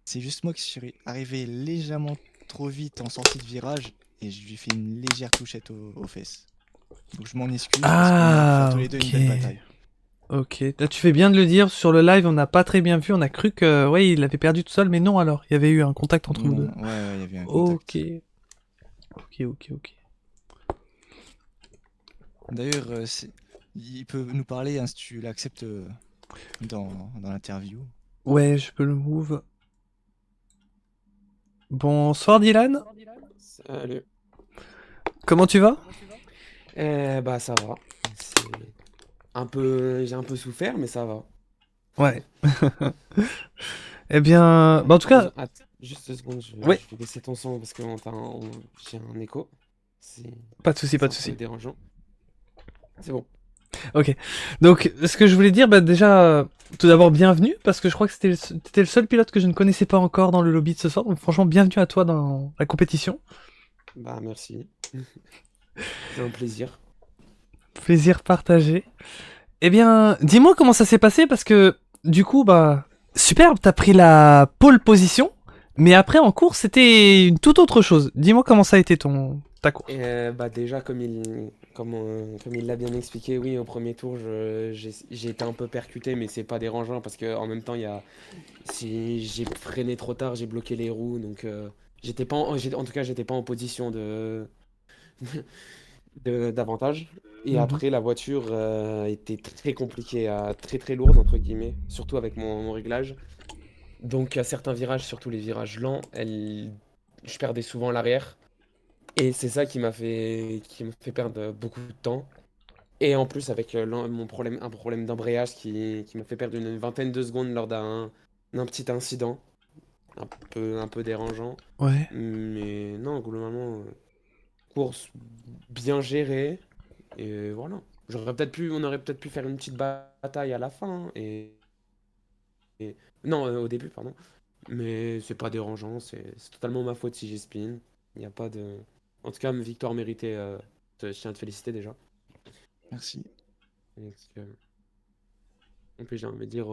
C'est juste moi qui suis arrivé légèrement trop vite en sortie de virage et je lui fais une légère touchette aux fesses. Donc je m'en excuse parce qu'on aurait pu faire Ah, tous les deux une ok. belle bataille. Ok. Là, tu fais bien de le dire. Sur le live, on n'a pas très bien vu. On a cru que, ouais, il avait perdu tout seul, mais non, alors. Il y avait eu un contact entre vous Non, deux. ouais, ouais, il y avait un Ok. contact. Ok. D'ailleurs, il peut nous parler hein, si tu l'acceptes dans l'interview. Ouais, je peux le move. Bonsoir, Dylan. Salut. Comment tu vas? Bah ça va. C'est j'ai un peu souffert, mais ça va. Ouais. Eh bien, bah, en tout cas, Juste 2 secondes, ouais, je vais baisser ton son parce que j'ai un écho. C'est pas de souci, pas c'est de un peu souci. dérangeant. C'est bon. Ok. Donc, ce que je voulais dire, bah, déjà, tout d'abord, bienvenue, parce que je crois que t'étais le seul pilote que je ne connaissais pas encore dans le lobby de ce soir. Donc, franchement, bienvenue à toi dans la compétition. Bah merci. C'est un plaisir. Plaisir partagé. Eh bien, dis-moi comment ça s'est passé, parce que, du coup, bah, superbe, t'as pris la pole position, mais après, en course, c'était une toute autre chose. Dis-moi comment ça a été ta course. Bah déjà comme il l'a bien expliqué, oui, au premier tour, j'ai été un peu percuté, mais c'est pas dérangeant parce que en même temps, si j'ai freiné trop tard, j'ai bloqué les roues, donc j'étais pas en tout cas, j'étais pas en position de d'avantage. Et Mhm. après, la voiture était très compliquée, très très lourde, entre guillemets, surtout avec mon réglage. Donc, à certains virages, surtout les virages lents, je perdais souvent l'arrière. Et c'est ça qui m'a fait perdre beaucoup de temps. Et en plus, avec un problème d'embrayage qui m'a fait perdre une vingtaine de secondes lors d'un petit incident, un peu dérangeant. Ouais. Mais non, globalement, course bien gérée. Et voilà. On aurait peut-être pu faire une petite bataille à la fin, hein, non, au début, pardon. Mais c'est pas dérangeant, c'est totalement ma faute si j'ai spin. Il n'y a pas de. En tout cas, ma victoire méritée. Je tiens à te féliciter déjà. Merci. Et en plus, j'ai envie de dire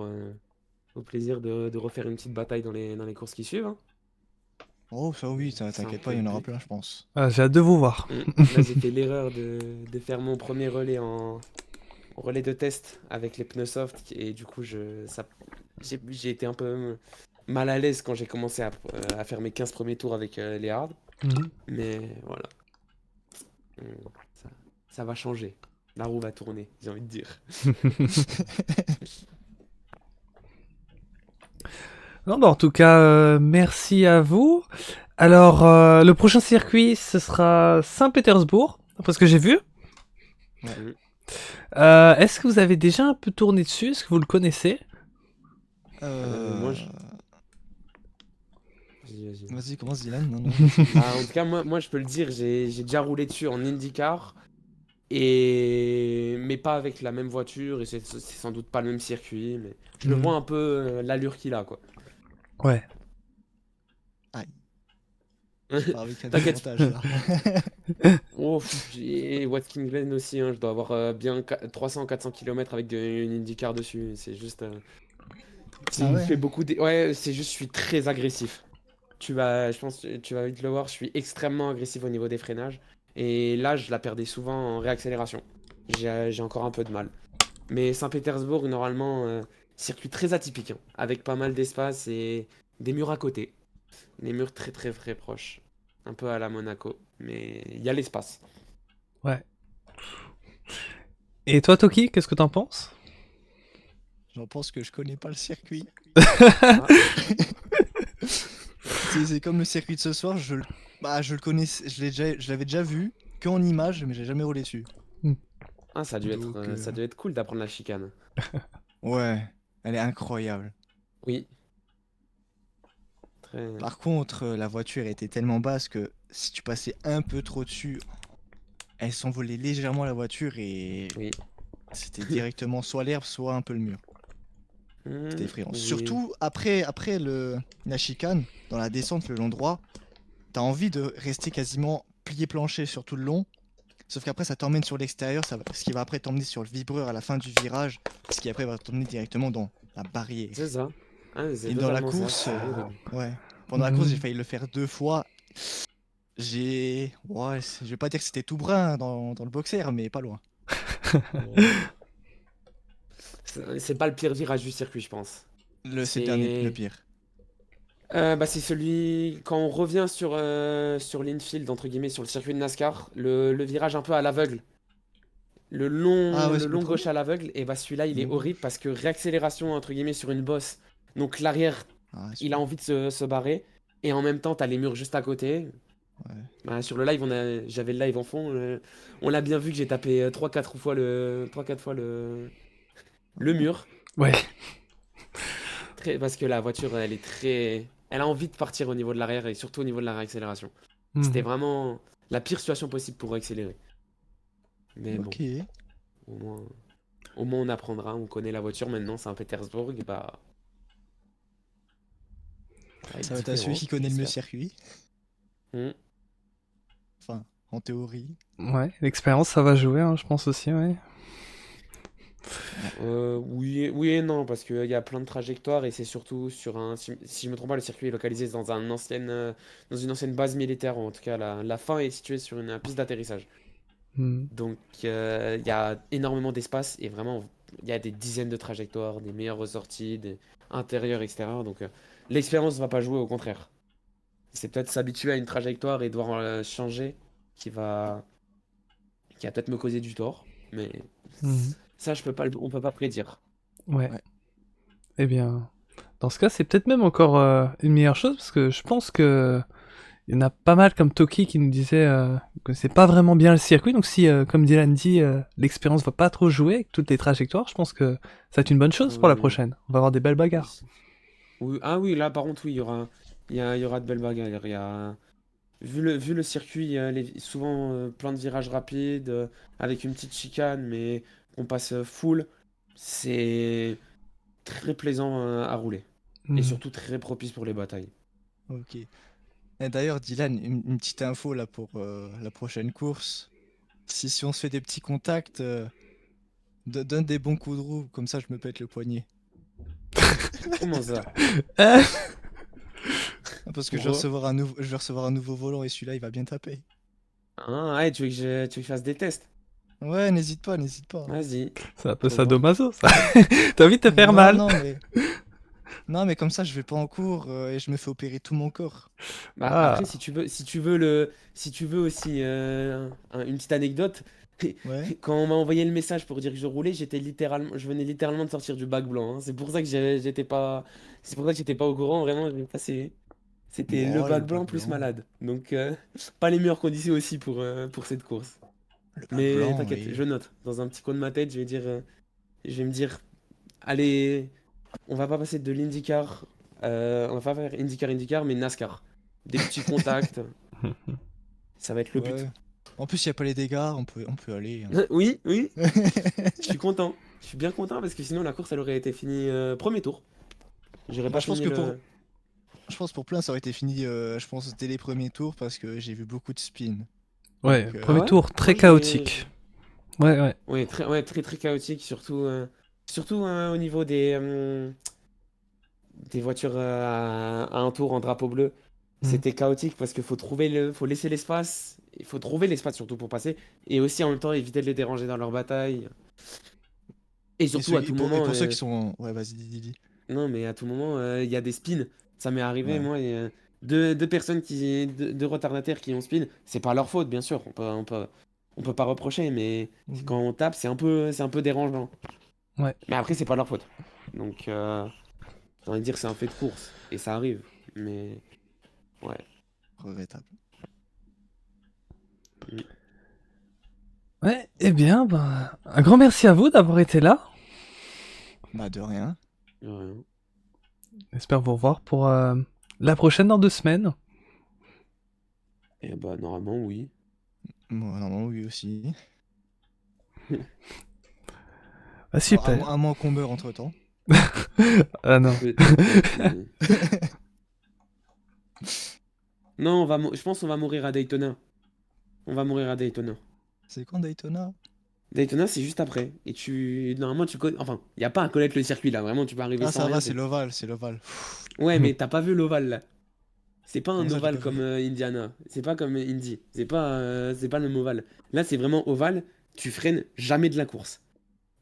au plaisir de refaire une petite bataille dans les courses qui suivent, hein. Oh, ça oui, C'est un t'inquiète pas, peu il y le en aura but. plein, je pense. Ah, j'ai hâte de vous voir. Là, j'ai fait l'erreur de faire mon premier relais en relais de test avec les pneus soft. Et du coup, j'ai été un peu mal à l'aise quand j'ai commencé à faire mes 15 premiers tours avec les hards. Mhm. Mais voilà, on- ça, ça va changer. La roue va tourner, j'ai envie de dire. Non, bah, en tout cas, merci à vous. Alors, le prochain circuit, ce sera Saint-Pétersbourg, parce que j'ai vu. Ouais. Mm. Est-ce que vous avez déjà un peu tourné dessus? Est-ce que vous le connaissez? Moi, vas-y. Vas-y, commence Dylan. Non, non, vas-y. Ah, en tout cas, moi, je peux le dire, j'ai déjà roulé dessus en IndyCar, mais pas avec la même voiture, et c'est sans doute pas le même circuit, mais je le Hmm. vois un peu l'allure qu'il a, quoi. Ouais. Aïe, tu pars avec un T'inquiète. désavantage là. Oh, j'ai Watkins Glen aussi, hein, je dois avoir bien 300-400 km avec une IndyCar dessus, c'est juste... Ah il ouais? fait beaucoup Ouais, c'est juste, je suis très agressif. Je pense que tu vas vite le voir, je suis extrêmement agressif au niveau des freinages. Et là, je la perdais souvent en réaccélération. J'ai encore un peu de mal. Mais Saint-Pétersbourg, normalement, circuit très atypique, hein, avec pas mal d'espace et des murs à côté. Des murs très très très proches. Un peu à la Monaco. Mais il y a l'espace. Ouais. Et toi, Toki, qu'est-ce que t'en penses? J'en pense que je connais pas le circuit. Ah, C'est comme le circuit de ce soir, je le connais, je l'avais déjà vu, que en image, mais j'ai jamais roulé dessus. ah, Donc, ça devait être cool d'apprendre la chicane. ouais, elle est incroyable. Oui, très. Par contre, la voiture était tellement basse que si tu passais un peu trop dessus, elle s'envolait légèrement la voiture et Oui. c'était directement soit l'herbe, soit un peu le mur. C'était Hmm, effrayant. oui. Surtout après la chicane, dans la descente le long droit, t'as envie de rester quasiment plié plancher sur tout le long. Sauf qu'après, ça t'emmène sur l'extérieur, ce qui va après t'emmener sur le vibreur à la fin du virage, ce qui après va t'emmener directement dans la barrière. C'est ça. Ah, c'est Et dans la totalement ça, course, c'est horrible. ouais, pendant la course, j'ai Mhm. failli le faire 2 fois. Ouais, je vais pas dire que c'était tout brun dans le boxer, mais pas loin. Oh. C'est pas le pire virage du circuit, je pense. C'est le dernier, le C'est pire. bah, c'est celui quand on revient sur l'infield entre guillemets sur le circuit de NASCAR, le virage un peu à l'aveugle, Ah ouais, le c'est le long premier? gauche à l'aveugle, et bah celui-là il est Oh. horrible parce que réaccélération entre guillemets sur une bosse, donc l'arrière Ah, il a celui-là. envie de se barrer et en même temps t'as les murs juste à côté. Ouais. Bah, sur le live j'avais le live en fond, on l'a bien vu que j'ai tapé 3-4 fois le mur. Ouais. Parce que la voiture, elle est très. Elle a envie de partir au niveau de l'arrière et surtout au niveau de la réaccélération. C'était Mhm. vraiment la pire situation possible pour accélérer. Mais bon, Ok. au moins, au moins on apprendra, on connaît la voiture maintenant, c'est un Pétersbourg, et bah, ça va être Ça va être à celui différent, qui connaît le mieux j'espère. circuit. Hmm. Enfin, en théorie. Ouais, l'expérience, ça va jouer, hein, je pense aussi, ouais. Ouais. Oui et non, parce qu'il y a plein de trajectoires et c'est surtout sur un. Si je me trompe pas, le circuit est localisé dans une ancienne base militaire, ou en tout cas la fin est située sur une piste d'atterrissage. Mhm. Donc, il y a énormément d'espace et vraiment, il y a des dizaines de trajectoires, des meilleures ressorties, des intérieurs, extérieurs. Donc, l'expérience ne va pas jouer, au contraire. C'est peut-être s'habituer à une trajectoire et devoir changer qui va peut-être me causer du tort. Mais Mhm. ça, on peut pas prédire. Ouais. Ouais. Eh bien, dans ce cas, c'est peut-être même encore une meilleure chose, parce que je pense que il y en a pas mal comme Toki qui nous disait que c'est pas vraiment bien le circuit, donc si, comme Dylan dit, l'expérience va pas trop jouer avec toutes les trajectoires, je pense que ça va être une bonne chose pour la Euh, prochaine. On va avoir des belles bagarres. oui, ah oui, là, par contre, oui, il y aura de belles bagarres. Vu le circuit, il y a souvent plein de virages rapides, avec une petite chicane, mais on passe full. C'est très plaisant à rouler. Et Mhm. surtout très propice pour les batailles. Ok. Et d'ailleurs, Dylan, une petite info là pour la prochaine course. Si on se fait des petits contacts, donne des bons coups de roue, comme ça je me pète le poignet. Comment ça? Ah, Ah, parce que Pourquoi? je vais recevoir un nouveau volant et celui-là il va bien taper. Ah, ouais, tu veux que je fasse des tests? Ouais, n'hésite pas, n'hésite pas. Vas-y, c'est un peu trop bien. sadomaso, ça. T'as envie de te faire Non, mal. non, mais non, mais comme ça je vais pas en cours et je me fais opérer tout mon corps. Bah après, Ah, si tu veux aussi une petite anecdote, Ouais. quand on m'a envoyé le message pour dire que je roulais, je venais littéralement de sortir du bac blanc, hein. C'est pour ça que c'est pour ça que j'étais pas au courant. Vraiment, c'était le Bon, le bac bac blanc plus blanc. malade. Donc pas les meilleures conditions aussi pour cette course. Le plat Mais blanc, t'inquiète, oui. je note. Dans un petit coin de ma tête, je vais me dire, allez, on va pas passer de l'IndyCar, on va pas faire IndyCar, mais NASCAR. Des petits contacts, ça va être le but. Ouais. En plus, il n'y a pas les dégâts, on peut aller, hein. Oui, oui, je suis content. Je suis bien content parce que sinon la course elle aurait été finie premier tour. J'aurais Bah, pas je pense fini que pour, le. je pense pour plein, ça aurait été fini, je pense, dès les premiers tours parce que j'ai vu beaucoup de spin. Ouais, Donc, Ah premier ouais? tour, Moi très j'ai. chaotique. Ouais, ouais. Ouais, très très chaotique, surtout au niveau des voitures à un tour en drapeau bleu. Hmm. C'était chaotique parce qu'il faut laisser l'espace, il faut trouver l'espace surtout pour passer, et aussi en même temps éviter de les déranger dans leur bataille. Et et, surtout ceux, à et, tout pour, et moment, pour ceux qui sont. Ouais, vas-y, dis. non mais à tout moment, il y a des spins. Ça m'est arrivé, Ouais. moi, il y a deux personnes deux retardataires qui ont spin. C'est pas leur faute, bien sûr, on peut pas reprocher, mais Mhm. quand on tape, c'est un peu dérangeant. Ouais. Mais après, c'est pas leur faute. Donc, j'ai envie de dire que c'est un fait de course, et ça arrive. Mais ouais. Regrettable. Mm. Ouais, eh bien, ben, un grand merci à vous d'avoir été là. Bah, de rien. Ouais. J'espère vous revoir pour la prochaine dans 2 semaines. Et bah, normalement, oui. Moi, normalement, oui aussi. Ah, super. À moins qu'on meure entre-temps. Ah non. Peut-être, mais. Non, je pense qu'on va mourir à Daytona. On va mourir à Daytona. C'est quand Daytona? Daytona, c'est juste après. Et normalement, tu connais. Enfin, il n'y a pas à connaître le circuit là. Vraiment, tu peux arriver Ah, sans ça rien. va, c'est l'Oval, c'est l'Oval. Ouais, mais t'as pas vu l'ovale là. C'est pas un Comment ça, j'ai pas ovale vu? comme Indiana. C'est pas comme Indy. C'est pas le même ovale. Là, c'est vraiment ovale. Tu freines jamais de la course.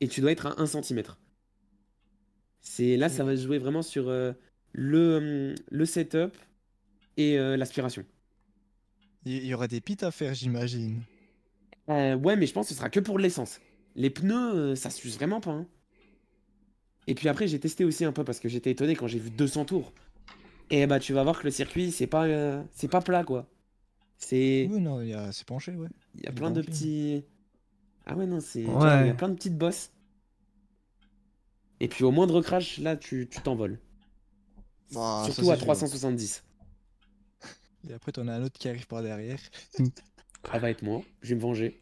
Et tu dois être à 1 centimètre. Là, ça va se jouer vraiment sur le setup et l'aspiration. Il y aura des pits à faire, j'imagine. Ouais, mais je pense que ce sera que pour l'essence. Les pneus, ça s'use vraiment pas, hein. Et puis après, j'ai testé aussi un peu parce que j'étais étonné quand j'ai vu 200 tours. Et bah, tu vas voir que le circuit, c'est pas plat, quoi. C'est, Oui, non, c'est penché, ouais. il y a Il est plein de banqué. petits. Ah ouais, non, tu vas voir, il y a Ouais. plein de petites bosses. Et puis au moindre crash, là, tu t'envoles. Bah, ça Surtout c'est à sûr. 370. Et après, t'en as un autre qui arrive par derrière. Ça va être moi, je vais me venger.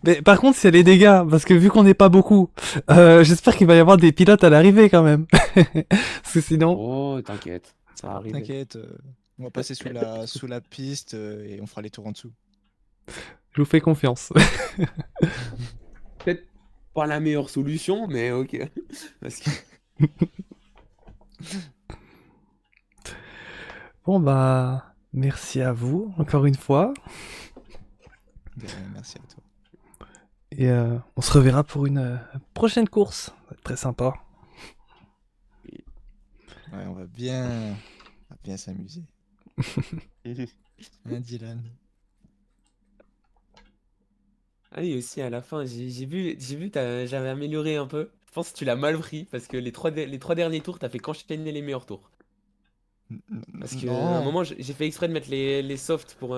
Mais par contre, c'est les dégâts, parce que vu qu'on n'est pas beaucoup, j'espère qu'il va y avoir des pilotes à l'arrivée quand même. Parce que sinon, Oh, t'inquiète, ça va arriver. T'inquiète, on va passer sous la piste et on fera les tours en dessous. je vous fais confiance. Peut-être pas la meilleure solution, mais ok. Parce que Bon bah, merci à vous encore une fois, De rien, merci à toi. et on se reverra pour une prochaine course. Ça va être très sympa. Ouais, on va bien s'amuser. Hein, Dylan? Ah oui, aussi à la fin, j'ai vu, j'avais amélioré un peu. Je pense que tu l'as mal pris parce que les trois derniers tours, t'as fait qu'enchaîner les meilleurs tours. Parce que à un Non, moment, j'ai fait exprès de mettre les softs pour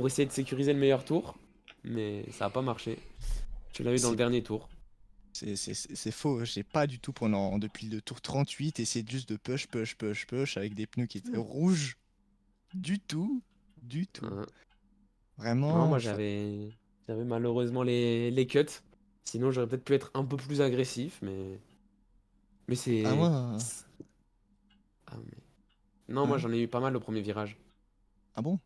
essayer de sécuriser le meilleur tour, mais ça a pas marché. Tu l'as eu dans le c'est dernier tour. c'est faux. J'ai pas du tout depuis le tour 38 essayé juste de push avec des pneus qui étaient rouges. Du tout, du tout. Hein. Non, Vraiment, moi j'avais malheureusement les cuts. Sinon, j'aurais peut-être pu être un peu plus agressif, mais à moi. Ah, non, moi Hein? j'en ai eu pas mal au premier virage. Ah bon?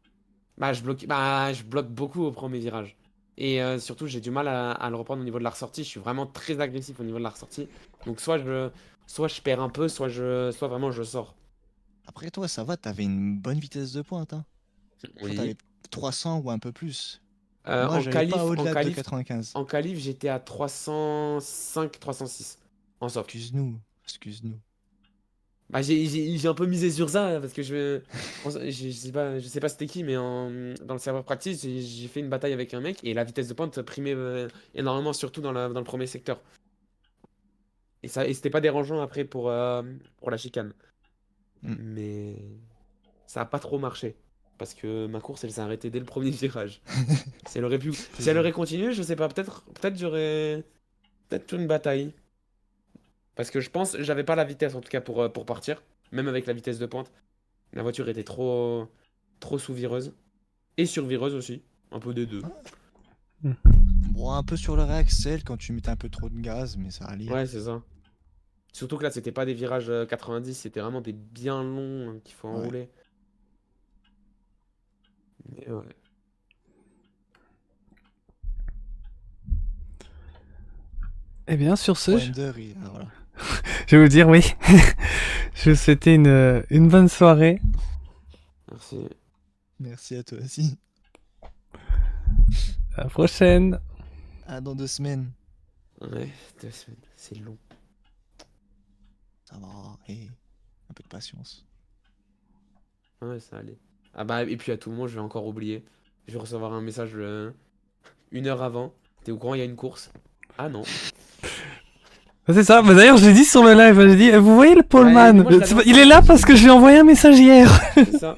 Je bloque beaucoup au premier virage. Et surtout, j'ai du mal à le reprendre au niveau de la ressortie. Je suis vraiment très agressif au niveau de la ressortie. Donc soit je perds un peu, soit vraiment je sors. Après toi, ça va, t'avais une bonne vitesse de pointe, hein. Je crois que t'avais Oui. 300 ou un peu plus. Euh, Moi, en j'allais pas qualif, en au-delà de qualif, 95. en qualif, j'étais à 305, 306 en soft. Excuse-nous, excuse-nous. Bah, j'ai un peu misé sur ça parce que je sais pas c'était qui, mais dans le serveur practice, j'ai fait une bataille avec un mec et la vitesse de pointe primait énormément, surtout dans le premier secteur. Et c'était pas dérangeant après pour la chicane. Hmm. Mais ça a pas trop marché. parce que ma course, elle s'est arrêtée dès le premier virage. Si elle aurait continué, je sais pas, peut-être j'aurais peut-être une bataille. Parce que je pense, j'avais pas la vitesse en tout cas pour partir, même avec la vitesse de pointe. La voiture était trop sous-vireuse. Et sur-vireuse aussi, un peu des deux. Bon, un peu sur le réaxel quand tu mettais un peu trop de gaz, mais ça allait. Ouais, c'est ça. Surtout que là, c'était pas des virages 90, c'était vraiment des bien longs qu'il faut Ouais. enrouler. Mais ouais. Eh bien, sur ce, Wonder, voilà. je vais vous dire oui. Je vous souhaitais une bonne soirée. Merci. Merci à toi aussi. À la prochaine. À dans 2 semaines. Ouais, 2 semaines, c'est long. Ça va. Et un peu de patience. Ouais, ça allait. Ah bah, et puis à tout moment, je vais encore oublier. Je vais recevoir un message 1 heure avant. T'es au courant, il y a une course. Ah non. C'est ça. Bah, d'ailleurs, je l'ai dit sur le live. J'ai dit, vous voyez le Poleman, moi, je l'avais il est là parce que je lui ai envoyé un message hier. C'est ça.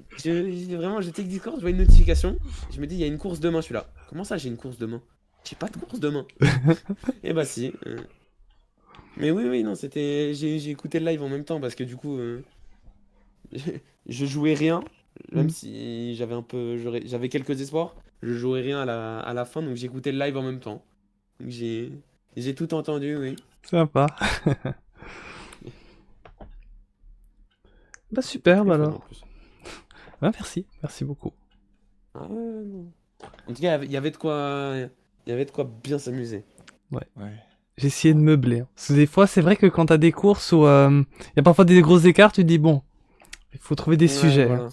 Putain, vraiment, j'étais avec Discord, je vois une notification. Je me dis, il y a une course demain, je suis là. Comment ça, j'ai une course demain? J'ai pas de course demain. Et bah si. Mais oui, non, c'était. J'ai écouté le live en même temps parce que du coup, je jouais rien. Même si j'avais quelques espoirs, je jouais rien à la fin, donc j'écoutais le live en même temps. Donc j'ai tout entendu, oui. Sympa. Bah super, bah Très fun, en alors. plus. Bah merci beaucoup. Ah ouais, non. En tout cas, il y avait de quoi, il y avait de quoi bien s'amuser. Ouais. J'ai essayé de meubler. Hein. Parce que des fois, c'est vrai que quand t'as des courses où il y a parfois des gros écarts, tu te dis bon, il faut trouver des Ouais, sujets. voilà. Hein.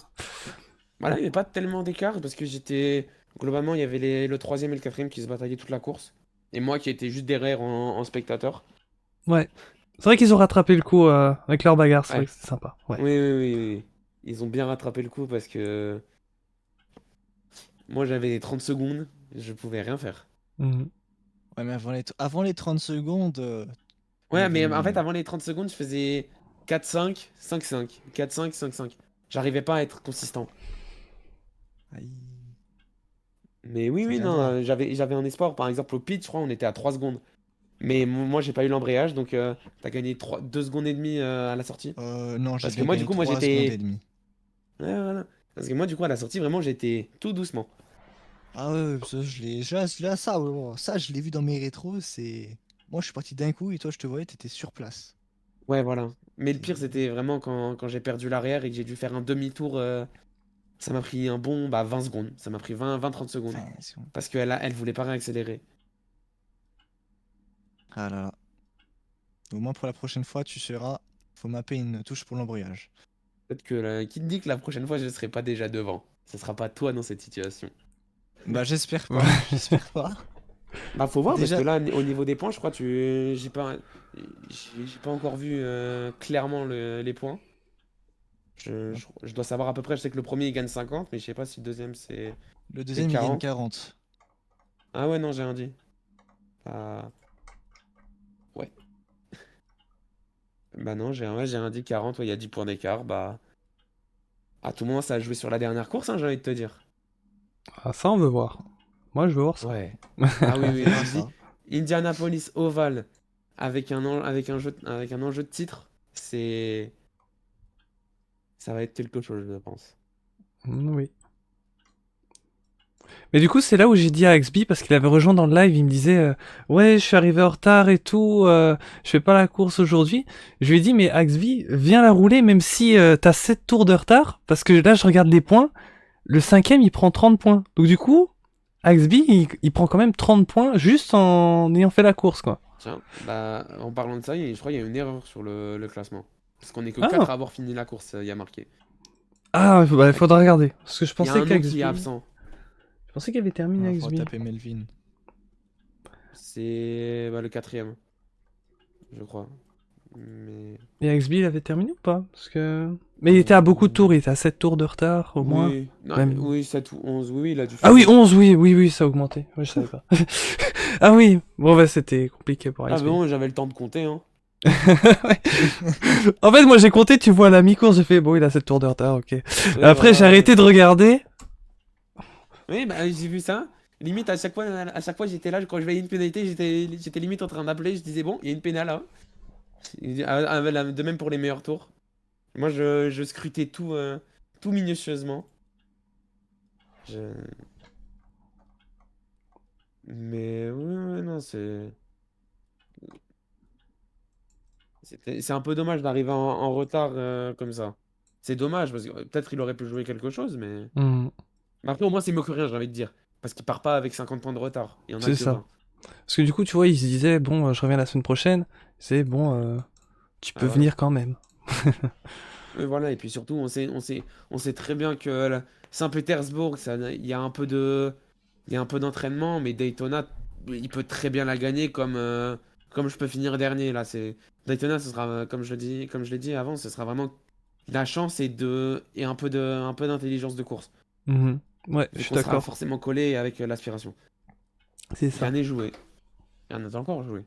Voilà, il n'y avait pas tellement d'écart parce que j'étais. Globalement, il y avait le troisième et le quatrième qui se bataillaient toute la course. Et moi qui étais juste derrière en spectateur. Ouais. C'est vrai qu'ils ont rattrapé le coup avec leur bagarre, c'est vrai Ouais. que c'est sympa. Ouais. Oui. Ils ont bien rattrapé le coup parce que moi j'avais 30 secondes, je pouvais rien faire. Mhm. Ouais, mais avant les 30 secondes, il y Ouais, avait mais en une- fait, avant les 30 secondes, je faisais 4-5, 5-5, 4-5, 5-5. J'arrivais pas à être consistant. Aïe. Mais oui, Ça oui, non, viendra. j'avais un espoir. Par exemple, au pitch, je crois, on était à 3 secondes. Mais moi, j'ai pas eu l'embrayage, donc t'as gagné 2 secondes et demie à la sortie. Non, j'ai Parce que bien moi, du gagné coup, moi 3 secondes et j'étais. demie. Ouais, voilà. Parce que moi, du coup, à la sortie, vraiment, j'étais tout doucement. Ah ouais, ça, ça, je l'ai vu dans mes rétros, c'est... Moi, je suis parti d'un coup et toi, je te voyais, t'étais sur place. Ouais, voilà. Mais le pire, C'est- c'était vraiment quand j'ai perdu l'arrière et que j'ai dû faire un demi-tour. Ça m'a pris un bon 20 secondes. Ça m'a pris 20-30 secondes. Enfin, Parce qu'elle voulait pas réaccélérer. Ah là là. Au moins, pour la prochaine fois, tu seras... Faut mapper une touche pour l'embrayage. Peut-être que qui te dit que la prochaine fois, je serai pas déjà devant. Ce sera pas toi dans cette situation. Bah, j'espère pas, Ouais. j'espère pas. Bah, faut voir, parce Déjà, que là, au niveau des points, je crois, j'ai pas encore vu clairement les points. Je dois savoir à peu près, je sais que le premier il gagne 50, mais je sais pas si le deuxième le c'est deuxième, il gagne 40. 40. Ah ouais, non, j'ai un dit. Ah, ouais. Bah non, j'ai un dit 40, ouais, il y a 10 points d'écart. Bah, à tout moment, ça a joué sur la dernière course, hein, j'ai envie de te dire. Ah, ça, on veut voir. Moi, je veux voir ça. Ouais. Ah oui, On oui, verra je dis ça. Indianapolis Oval avec un enjeu de titre, ça va être quelque chose, je pense. Oui. Mais du coup, c'est là où j'ai dit à Axby, parce qu'il avait rejoint dans le live, il me disait ouais, je suis arrivé en retard et tout, je fais pas la course aujourd'hui. Je lui ai dit, mais Axby, viens la rouler, même si t'as 7 tours de retard, parce que là, je regarde les points, le cinquième, il prend 30 points. Donc du coup, Axby, il prend quand même 30 points juste en ayant fait la course, quoi. Tiens, bah, en parlant de ça, je crois qu'il y a une erreur sur le classement. Parce qu'on est que Ah. 4 à avoir fini la course, il y a marqué. Ah, bah, il faudra regarder. Parce que je Il y a pensais un nom qui est qu'Axby... absent. Je pensais qu'il avait terminé Il faudra Axby. taper Melvin. C'est le quatrième, je crois. Mais... Et Axby, il avait terminé ou pas? Parce que... Mais il était à beaucoup de tours, il était à 7 tours de retard, au moins. Oui, non, Même- oui, 7 ou 11, oui, il a dû Ah faire oui, ça. 11, oui, ça a augmenté. Oui, je savais pas. Ah oui, bon bah c'était compliqué pour Ah Axby. bon, j'avais le temps de compter, hein. Ouais. En fait, moi j'ai compté, tu vois, à la mi-course, j'ai fait, bon, il a 7 tours de retard, ok. Ouais, Après, voilà, j'ai arrêté de regarder. Oui, bah, j'ai vu ça. Limite, à chaque fois, j'étais là, quand je voyais une pénalité, j'étais limite en train d'appeler. Je disais, bon, il y a une pénale là. De même pour les meilleurs tours. Moi, je scrutais tout minutieusement. Je- Mais ouais, ouais, non, c'est un peu dommage d'arriver en retard comme ça. C'est dommage, parce que peut-être il aurait pu jouer quelque chose, mais. Hmm, Mais après, au moins, c'est mieux que rien, j'ai envie de dire. Parce qu'il part pas avec 50 points de retard. Il y en a c'est que ça. 20. Parce que du coup, tu vois, il se disait, bon, je reviens la semaine prochaine. C'est bon, tu Ah, peux voilà. venir quand même. Et voilà, et puis surtout, on sait très bien que Saint-Pétersbourg, il y a un peu d'entraînement, mais Daytona, il peut très bien la gagner comme je peux finir dernier. Là, Daytona, ce sera, comme je l'ai dit avant, ce sera vraiment la chance et un peu d'intelligence de course. Mhm. Ouais, je Vu suis qu'on sera d'accord. forcément collé avec l'aspiration. C'est Rien ça. n'est joué. Rien n'est encore joué.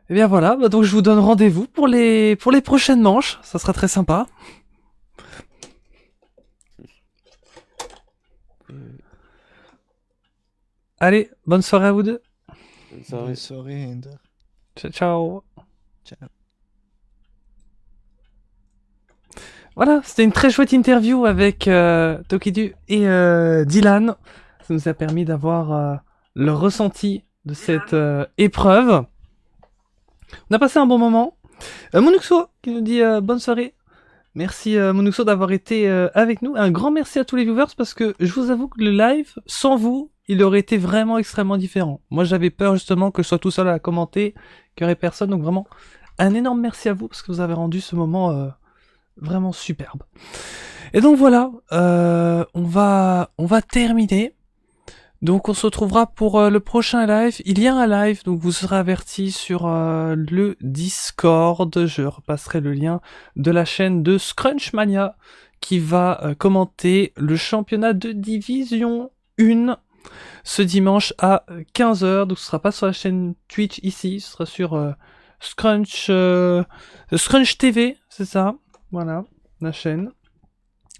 Et bien voilà, bah donc je vous donne rendez-vous pour les prochaines manches. Ça sera très sympa. Euh, Allez, bonne soirée à vous deux. Bonne Bonne soirée. soirée, Ender. Ciao, ciao. Ciao. Voilà, c'était une très chouette interview avec Tokidu et Dylan. Ça nous a permis d'avoir leur ressenti de cette épreuve. On a passé un bon moment. Monuxo qui nous dit bonne soirée. Merci Monuxo d'avoir été avec nous. Un grand merci à tous les viewers parce que je vous avoue que le live, sans vous, il aurait été vraiment extrêmement différent. Moi j'avais peur justement que je sois tout seul à commenter, qu'il n'y aurait personne. Donc vraiment, un énorme merci à vous parce que vous avez rendu ce moment vraiment superbe. Et donc voilà, on va terminer. Donc on se retrouvera pour le prochain live. Il y a un live, donc vous serez averti sur le Discord. Je repasserai le lien de la chaîne de Scrunchmania qui va commenter le championnat de Division 1 ce dimanche à 15h. Donc ce sera pas sur la chaîne Twitch ici, ce sera sur Scrunch TV, c'est ça. Voilà, la chaîne.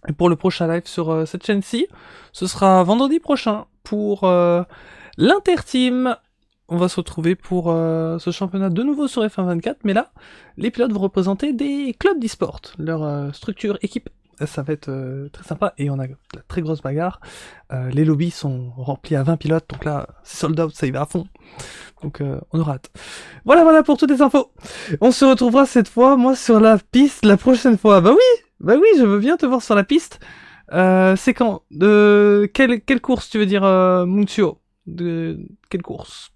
Et pour le prochain live sur cette chaîne-ci, ce sera vendredi prochain pour l'Interteam. On va se retrouver pour ce championnat de nouveau sur F1 24, mais là, les pilotes vont représenter des clubs d'e-sport, leur structure, équipe. Ça va être très sympa et on a de la très grosse bagarre. Les lobbies sont remplis à 20 pilotes, donc là, c'est sold out, ça y va à fond. Donc on aura hâte. Voilà pour toutes les infos. On se retrouvera cette fois, moi, sur la piste la prochaine fois. Bah oui, je veux bien te voir sur la piste. C'est quand quelle course tu veux dire, Muncio? De quelle course?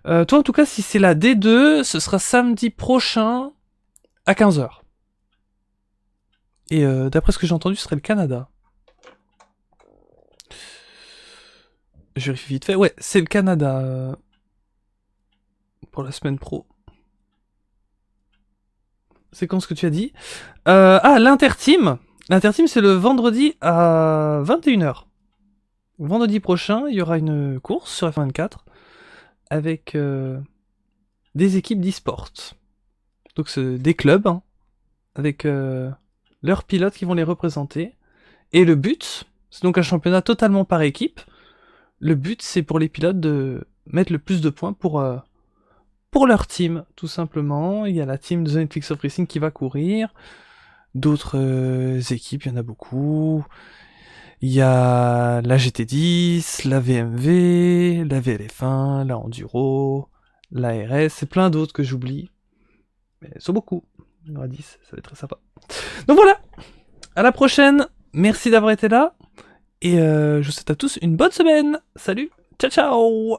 Toi, en tout cas, si c'est la D2, ce sera samedi prochain à 15h. Et d'après ce que j'ai entendu, ce serait le Canada. Je vérifie vite fait. Ouais, c'est le Canada pour la semaine pro. C'est quand ce que tu as dit? L'Interteam. L'Interteam, c'est le vendredi à 21h. Vendredi prochain, il y aura une course sur F24 avec des équipes d'e-sport. Donc c'est des clubs hein, avec leurs pilotes qui vont les représenter. Et le but, c'est donc un championnat totalement par équipe. Le but, c'est pour les pilotes de mettre le plus de points pour leur team, tout simplement. Il y a la team de The Netflix of Racing qui va courir. D'autres équipes, il y en a beaucoup. Il y a la GT10, la VMV, la VLF1, la Enduro, la RS, c'est plein d'autres que j'oublie. Mais ils sont beaucoup. Il y en aura 10, ça va être très sympa. Donc voilà, à la prochaine. Merci d'avoir été là. Et je vous souhaite à tous une bonne semaine. Salut, ciao ciao.